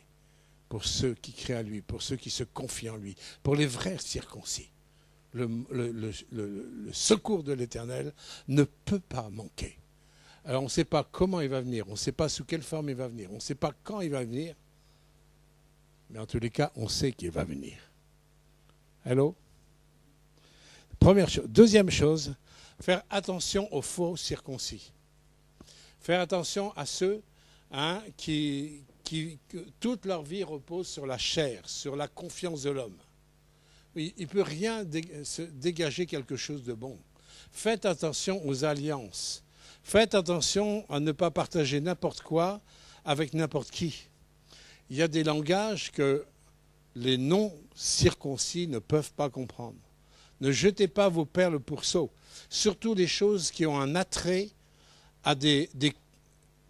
Pour ceux qui créent à lui, pour ceux qui se confient en lui, pour les vrais circoncis. Le secours de l'Éternel ne peut pas manquer. Alors on ne sait pas comment il va venir, on ne sait pas sous quelle forme il va venir, on ne sait pas quand il va venir, mais en tous les cas, on sait qu'il va venir. Allô? Première chose. Deuxième chose, faire attention aux faux circoncis. Faire attention à ceux, hein, qui toute leur vie repose sur la chair, sur la confiance de l'homme. Il ne peut rien se dégager quelque chose de bon. Faites attention aux alliances. Faites attention à ne pas partager n'importe quoi avec n'importe qui. Il y a des langages que les non-circoncis ne peuvent pas comprendre. Ne jetez pas vos perles au pourceau. Surtout des choses qui ont un attrait à des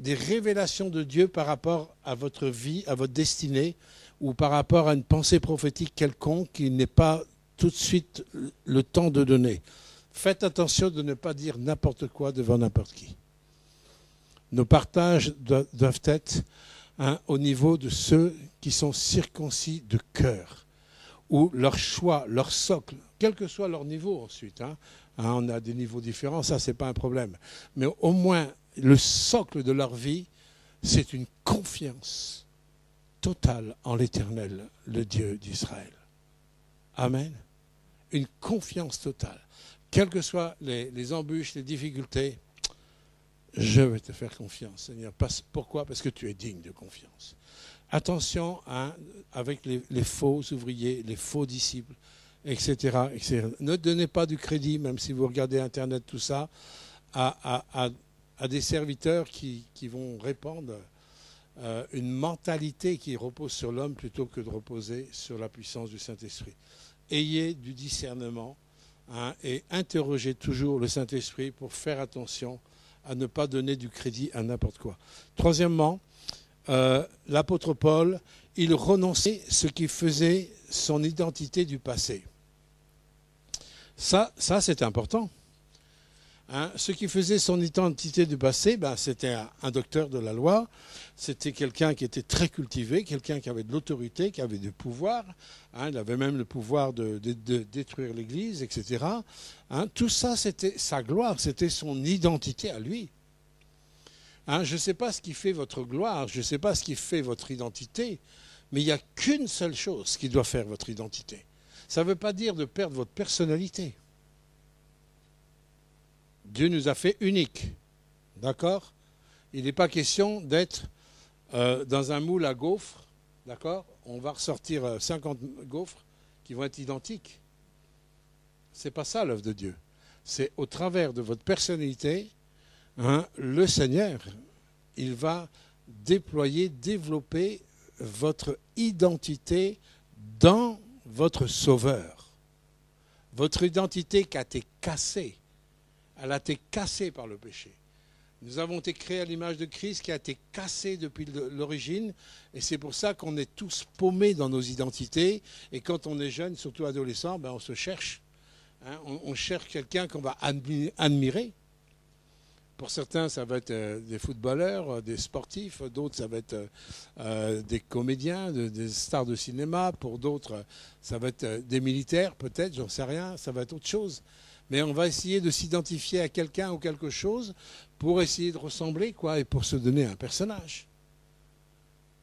révélations de Dieu par rapport à votre vie, à votre destinée, ou par rapport à une pensée prophétique quelconque qui n'est pas tout de suite le temps de donner. Faites attention de ne pas dire n'importe quoi devant n'importe qui. Nos partages doivent être, hein, au niveau de ceux qui sont circoncis de cœur, où leur choix, leur socle, quel que soit leur niveau ensuite, hein, on a des niveaux différents, ça c'est pas un problème, mais au moins le socle de leur vie, c'est une confiance totale en l'Éternel, le Dieu d'Israël. Amen. Une confiance totale. Quelles que soient les embûches, les difficultés, je vais te faire confiance, Seigneur. Pourquoi? Parce que tu es digne de confiance. Attention, hein, avec les faux ouvriers, les faux disciples, etc., etc. Ne donnez pas du crédit, même si vous regardez Internet, tout ça, à des serviteurs qui vont répandre une mentalité qui repose sur l'homme plutôt que de reposer sur la puissance du Saint-Esprit. Ayez du discernement, hein, et interrogez toujours le Saint-Esprit pour faire attention à ne pas donner du crédit à n'importe quoi. Troisièmement, l'apôtre Paul, il renonçait ce qui faisait son identité du passé. Ça c'est important. Hein. Ce qui faisait son identité du passé, ben, c'était un docteur de la loi, c'était quelqu'un qui était très cultivé, quelqu'un qui avait de l'autorité, qui avait du pouvoir. Hein. Il avait même le pouvoir de détruire l'Église, etc. Hein. Tout ça, c'était sa gloire, c'était son identité à lui. Hein. Je ne sais pas ce qui fait votre gloire, je ne sais pas ce qui fait votre identité, mais il n'y a qu'une seule chose qui doit faire votre identité. Ça ne veut pas dire de perdre votre personnalité. Dieu nous a fait uniques. D'accord? Il n'est pas question d'être dans un moule à gaufres. D'accord? On va ressortir 50 gaufres qui vont être identiques. Ce n'est pas ça l'œuvre de Dieu. C'est au travers de votre personnalité, hein, le Seigneur, il va déployer, développer votre identité dans votre Sauveur. Votre identité qui a été cassée. Elle a été cassée par le péché. Nous avons été créés à l'image de Christ qui a été cassée depuis l'origine. Et c'est pour ça qu'on est tous paumés dans nos identités. Et quand on est jeune, surtout adolescent, ben on se cherche. Hein, on cherche quelqu'un qu'on va admirer. Pour certains, ça va être des footballeurs, des sportifs. D'autres, ça va être des comédiens, des stars de cinéma. Pour d'autres, ça va être des militaires, peut-être, j'en sais rien. Ça va être autre chose. Mais on va essayer de s'identifier à quelqu'un ou quelque chose pour essayer de ressembler, quoi, et pour se donner un personnage.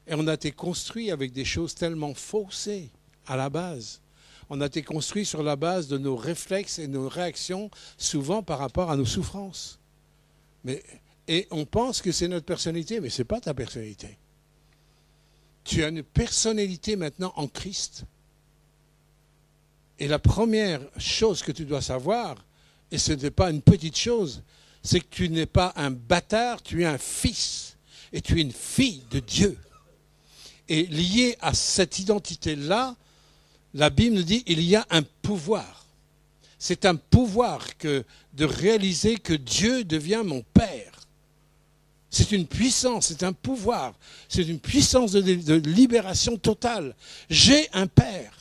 Et on a été construit avec des choses tellement faussées à la base. On a été construit sur la base de nos réflexes et nos réactions, souvent par rapport à nos souffrances. Et on pense que c'est notre personnalité, mais ce n'est pas ta personnalité. Tu as une personnalité maintenant en Christ. Et la première chose que tu dois savoir, et ce n'est pas une petite chose, c'est que tu n'es pas un bâtard, tu es un fils. Et tu es une fille de Dieu. Et lié à cette identité-là, la Bible nous dit qu'il y a un pouvoir. C'est un pouvoir de réaliser que Dieu devient mon Père. C'est une puissance, c'est un pouvoir. C'est une puissance de libération totale. J'ai un Père.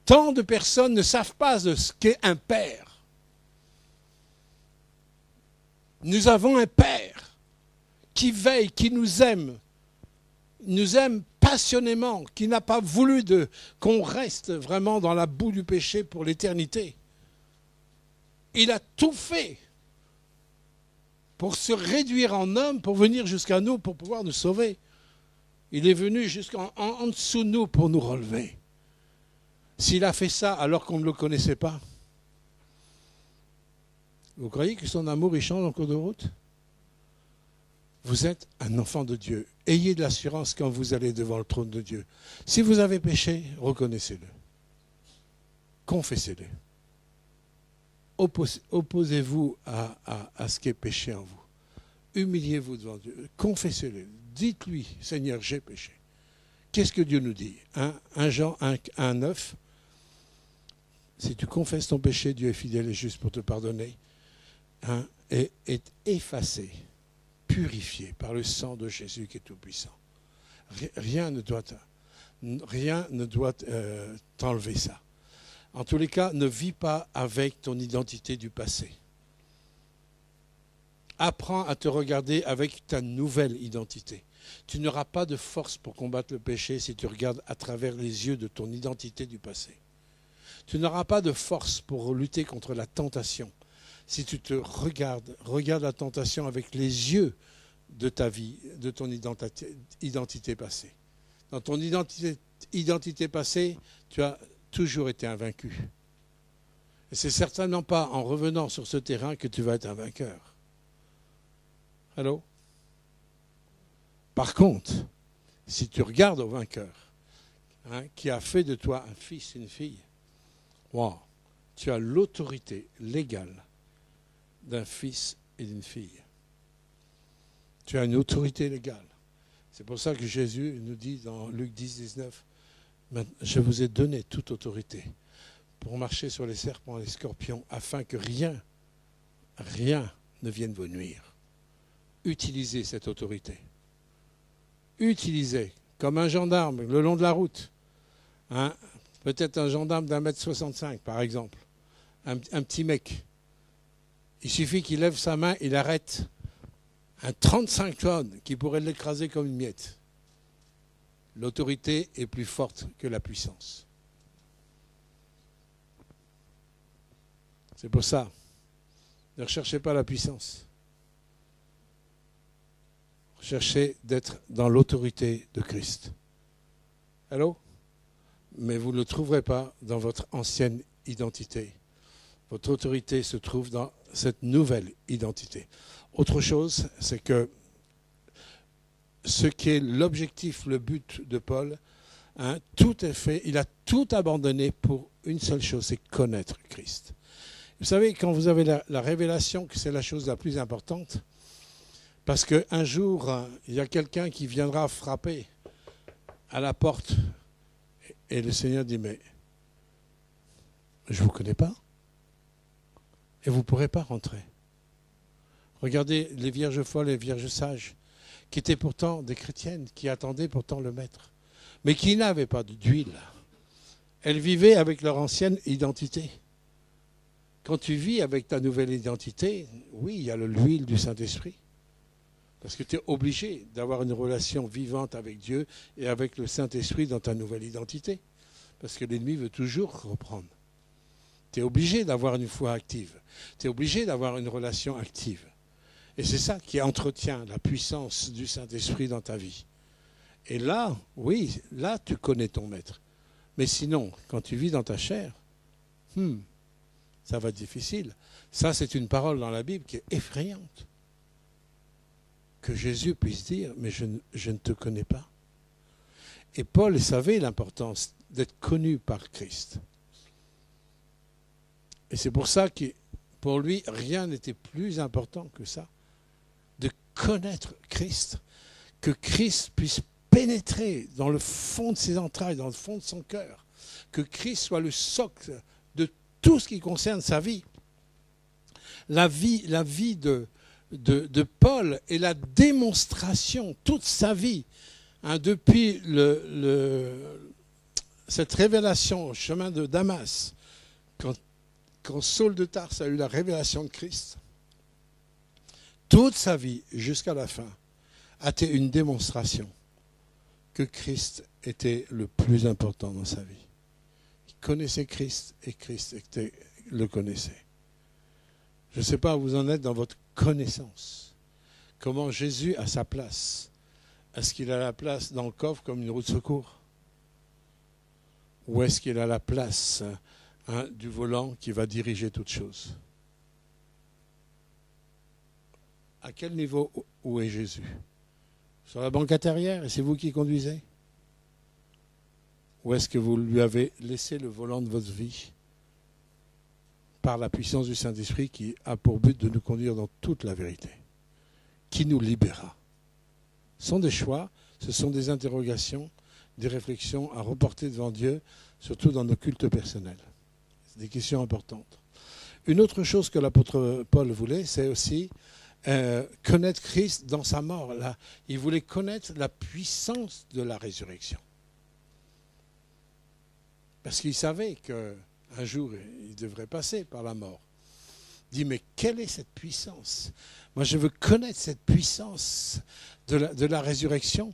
Tant de personnes ne savent pas de ce qu'est un père. Nous avons un Père qui veille, qui nous aime passionnément, qui n'a pas voulu qu'on reste vraiment dans la boue du péché pour l'éternité. Il a tout fait pour se réduire en homme, pour venir jusqu'à nous, pour pouvoir nous sauver. Il est venu jusqu'en dessous de nous pour nous relever. S'il a fait ça alors qu'on ne le connaissait pas, vous croyez que son amour il change en cours de route? Vous êtes un enfant de Dieu. Ayez de l'assurance quand vous allez devant le trône de Dieu. Si vous avez péché, reconnaissez-le. Confessez-le. Opposez-vous à ce qui est péché en vous. Humiliez-vous devant Dieu. Confessez-le. Dites-lui, Seigneur, j'ai péché. Qu'est-ce que Dieu nous dit? 1 Jean 1,9. Si tu confesses ton péché, Dieu est fidèle et juste pour te pardonner, hein, et est effacé, purifié par le sang de Jésus qui est tout-puissant. Rien ne doit t'enlever ça. En tous les cas, ne vis pas avec ton identité du passé. Apprends à te regarder avec ta nouvelle identité. Tu n'auras pas de force pour combattre le péché si tu regardes à travers les yeux de ton identité du passé. Tu n'auras pas de force pour lutter contre la tentation si tu te regardes la tentation avec les yeux de ta vie, de ton identité passée. Dans ton identité passée, tu as toujours été un vaincu. Et c'est certainement pas en revenant sur ce terrain que tu vas être un vainqueur. Allô? Par contre, si tu regardes au vainqueur, hein, qui a fait de toi un fils, une fille, wow, tu as l'autorité légale d'un fils et d'une fille. Tu as une autorité légale. C'est pour ça que Jésus nous dit dans Luc 10, 19, je vous ai donné toute autorité pour marcher sur les serpents et les scorpions, afin que rien ne vienne vous nuire. Utilisez cette autorité. Utilisez, comme un gendarme le long de la route. Hein, peut-être un gendarme d'1,65 m, par exemple. Un petit mec. Il suffit qu'il lève sa main, il arrête un 35 tonnes qui pourrait l'écraser comme une miette. L'autorité est plus forte que la puissance. C'est pour ça, ne recherchez pas la puissance. Recherchez d'être dans l'autorité de Christ. Allô? Mais vous ne le trouverez pas dans votre ancienne identité. Votre autorité se trouve dans cette nouvelle identité. Autre chose, c'est que ce qui est l'objectif, le but de Paul, tout est fait, il a tout abandonné pour une seule chose, c'est connaître Christ. Vous savez, quand vous avez la révélation que c'est la chose la plus importante, parce qu'un jour, il y a quelqu'un qui viendra frapper à la porte et le Seigneur dit, mais je ne vous connais pas et vous ne pourrez pas rentrer. Regardez les vierges folles et les vierges sages, qui étaient pourtant des chrétiennes, qui attendaient pourtant le Maître, mais qui n'avaient pas d'huile. Elles vivaient avec leur ancienne identité. Quand tu vis avec ta nouvelle identité, oui, il y a l'huile du Saint-Esprit. Parce que tu es obligé d'avoir une relation vivante avec Dieu et avec le Saint-Esprit dans ta nouvelle identité. Parce que l'ennemi veut toujours reprendre. Tu es obligé d'avoir une foi active. Tu es obligé d'avoir une relation active. Et c'est ça qui entretient la puissance du Saint-Esprit dans ta vie. Et là, oui, là tu connais ton Maître. Mais sinon, quand tu vis dans ta chair, ça va être difficile. Ça, c'est une parole dans la Bible qui est effrayante. Que Jésus puisse dire, mais je ne te connais pas. Et Paul savait l'importance d'être connu par Christ. Et c'est pour ça que pour lui, rien n'était plus important que ça. De connaître Christ. Que Christ puisse pénétrer dans le fond de ses entrailles, dans le fond de son cœur. Que Christ soit le socle de tout ce qui concerne sa vie. La vie de Paul est la démonstration, toute sa vie, depuis cette révélation au chemin de Damas, quand Saul de Tarse a eu la révélation de Christ, toute sa vie, jusqu'à la fin, a été une démonstration que Christ était le plus important dans sa vie. Il connaissait Christ et Christ le connaissait. Je ne sais pas où vous en êtes dans votre connaissance. Comment Jésus a sa place. Est-ce qu'il a la place dans le coffre comme une roue de secours? Ou est-ce qu'il a la place du volant qui va diriger toute chose? À quel niveau où est Jésus? Sur la banquette arrière et c'est vous qui conduisez? Ou est-ce que vous lui avez laissé le volant de votre vie par la puissance du Saint-Esprit qui a pour but de nous conduire dans toute la vérité, qui nous libérera? Ce sont des choix, ce sont des interrogations, des réflexions à reporter devant Dieu, surtout dans nos cultes personnels. C'est des questions importantes. Une autre chose que l'apôtre Paul voulait, c'est aussi connaître Christ dans sa mort. Là, il voulait connaître la puissance de la résurrection. Parce qu'il savait qu'un jour, il devrait passer par la mort. Il dit, mais quelle est cette puissance? Moi, je veux connaître cette puissance de la résurrection.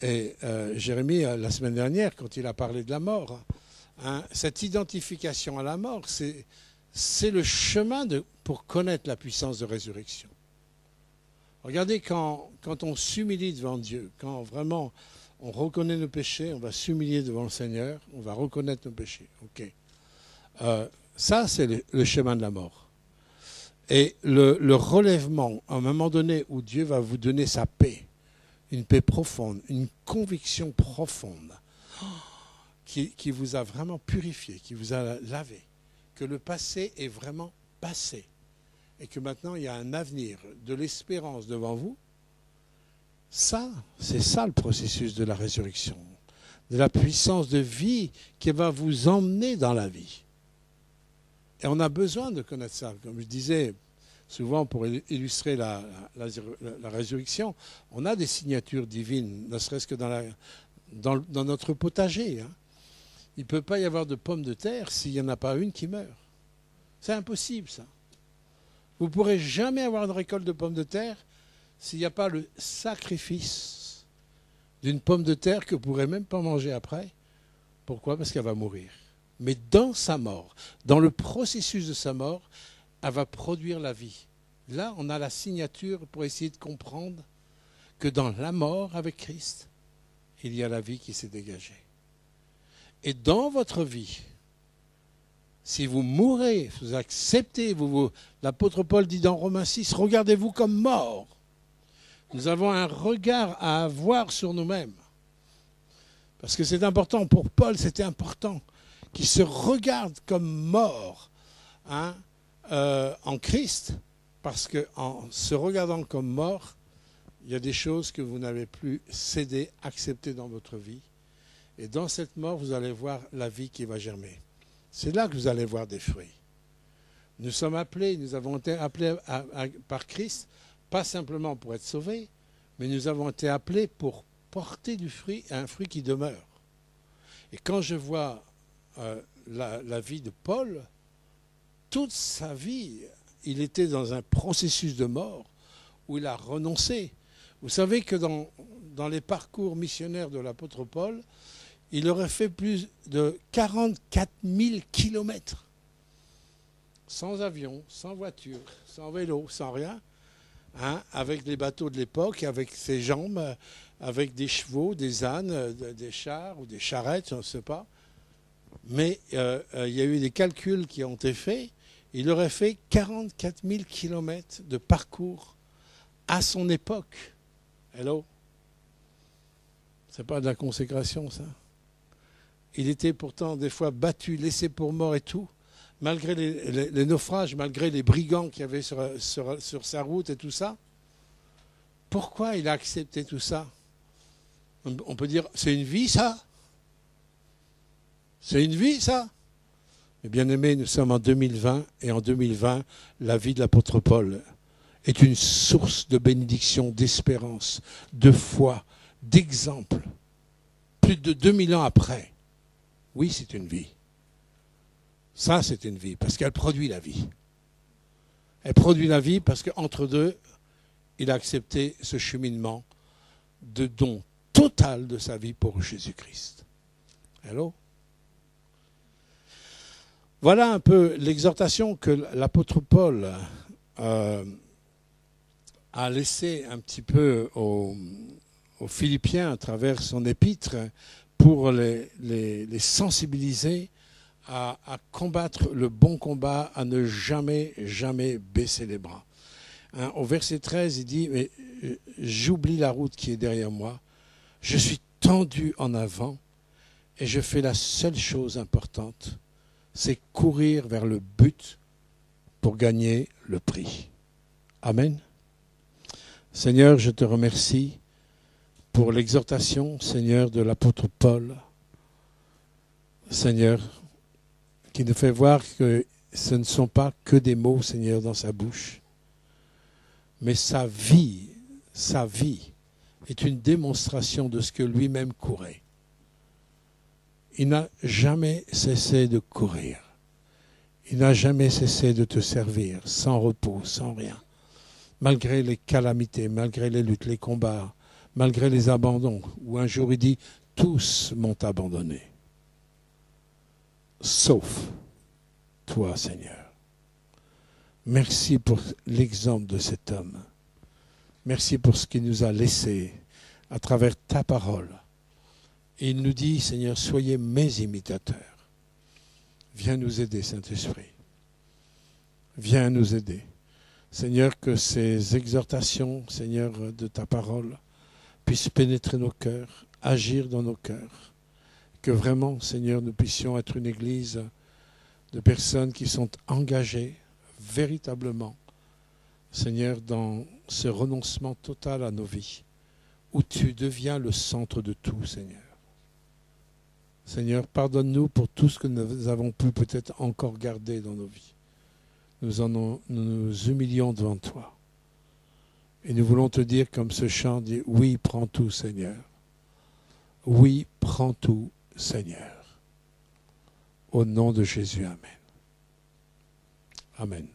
Et Jérémie, la semaine dernière, quand il a parlé de la mort, cette identification à la mort, c'est le chemin pour connaître la puissance de résurrection. Regardez, quand on s'humilie devant Dieu, quand vraiment on reconnaît nos péchés, on va s'humilier devant le Seigneur, on va reconnaître nos péchés. Ok. Ça, c'est le chemin de la mort. Et le relèvement, à un moment donné où Dieu va vous donner sa paix, une paix profonde, une conviction profonde, qui vous a vraiment purifié, qui vous a lavé, que le passé est vraiment passé, et que maintenant il y a un avenir, de l'espérance devant vous, ça, c'est ça le processus de la résurrection, de la puissance de vie qui va vous emmener dans la vie. Et on a besoin de connaître ça. Comme je disais, souvent pour illustrer la résurrection, on a des signatures divines, ne serait-ce que dans notre potager. Il ne peut pas y avoir de pommes de terre s'il n'y en a pas une qui meurt. C'est impossible, ça. Vous ne pourrez jamais avoir une récolte de pommes de terre s'il n'y a pas le sacrifice d'une pomme de terre que vous ne pourrez même pas manger après. Pourquoi? Parce qu'elle va mourir. Mais dans sa mort, dans le processus de sa mort, elle va produire la vie. Là, on a la signature pour essayer de comprendre que dans la mort avec Christ, il y a la vie qui s'est dégagée. Et dans votre vie, si vous mourrez, vous acceptez, l'apôtre Paul dit dans Romains 6, regardez-vous comme morts. Nous avons un regard à avoir sur nous-mêmes. Parce que c'est important, pour Paul c'était important, qu'il se regarde comme mort en Christ, parce qu'en se regardant comme mort, il y a des choses que vous n'avez plus cédé, acceptées dans votre vie. Et dans cette mort, vous allez voir la vie qui va germer. C'est là que vous allez voir des fruits. Nous sommes appelés, nous avons été appelés par Christ, pas simplement pour être sauvés, mais nous avons été appelés pour porter du fruit, un fruit qui demeure. Et quand je vois la vie de Paul, toute sa vie, il était dans un processus de mort où il a renoncé. Vous savez que dans les parcours missionnaires de l'apôtre Paul, il aurait fait plus de 44 000 kilomètres. Sans avion, sans voiture, sans vélo, sans rien. Avec les bateaux de l'époque, avec ses jambes, avec des chevaux, des ânes, des chars ou des charrettes, je ne sais pas. Mais il y a eu des calculs qui ont été faits. Il aurait fait 44 000 kilomètres de parcours à son époque. Hello? C'est pas de la consécration, ça? Il était pourtant des fois battu, laissé pour mort et tout, malgré les naufrages, malgré les brigands qu'il y avait sur sa route et tout ça. Pourquoi il a accepté tout ça? On peut dire, c'est une vie, ça? C'est une vie, ça? Mais bien aimés, nous sommes en 2020, et en 2020, la vie de l'apôtre Paul est une source de bénédiction, d'espérance, de foi, d'exemple. Plus de 2000 ans après, oui, c'est une vie. Ça, c'est une vie, parce qu'elle produit la vie. Elle produit la vie parce qu'entre deux, il a accepté ce cheminement de don total de sa vie pour Jésus-Christ. Hello? Voilà un peu l'exhortation que l'apôtre Paul a laissée un petit peu aux Philippiens à travers son épître pour les sensibiliser à combattre le bon combat, à ne jamais, jamais baisser les bras. Au verset 13, il dit, mais j'oublie la route qui est derrière moi, je suis tendu en avant et je fais la seule chose importante, c'est courir vers le but pour gagner le prix. Amen. Seigneur, je te remercie pour l'exhortation, Seigneur, de l'apôtre Paul. Seigneur, qui nous fait voir que ce ne sont pas que des mots, Seigneur, dans sa bouche, mais sa vie est une démonstration de ce que lui-même courait. Il n'a jamais cessé de courir. Il n'a jamais cessé de te servir, sans repos, sans rien. Malgré les calamités, malgré les luttes, les combats, malgré les abandons, où un jour il dit, tous m'ont abandonné. Sauf toi, Seigneur. Merci pour l'exemple de cet homme. Merci pour ce qu'il nous a laissé à travers ta parole. Et il nous dit, Seigneur, soyez mes imitateurs. Viens nous aider, Saint-Esprit. Viens nous aider. Seigneur, que ces exhortations, Seigneur, de ta parole, puissent pénétrer nos cœurs, agir dans nos cœurs. Que vraiment, Seigneur, nous puissions être une église de personnes qui sont engagées véritablement, Seigneur, dans ce renoncement total à nos vies, où tu deviens le centre de tout, Seigneur. Seigneur, pardonne-nous pour tout ce que nous avons pu peut-être encore garder dans nos vies. Nous nous humilions devant toi. Et nous voulons te dire, comme ce chant dit, oui, prends tout, Seigneur. Oui, prends tout, Seigneur. Au nom de Jésus, amen. Amen.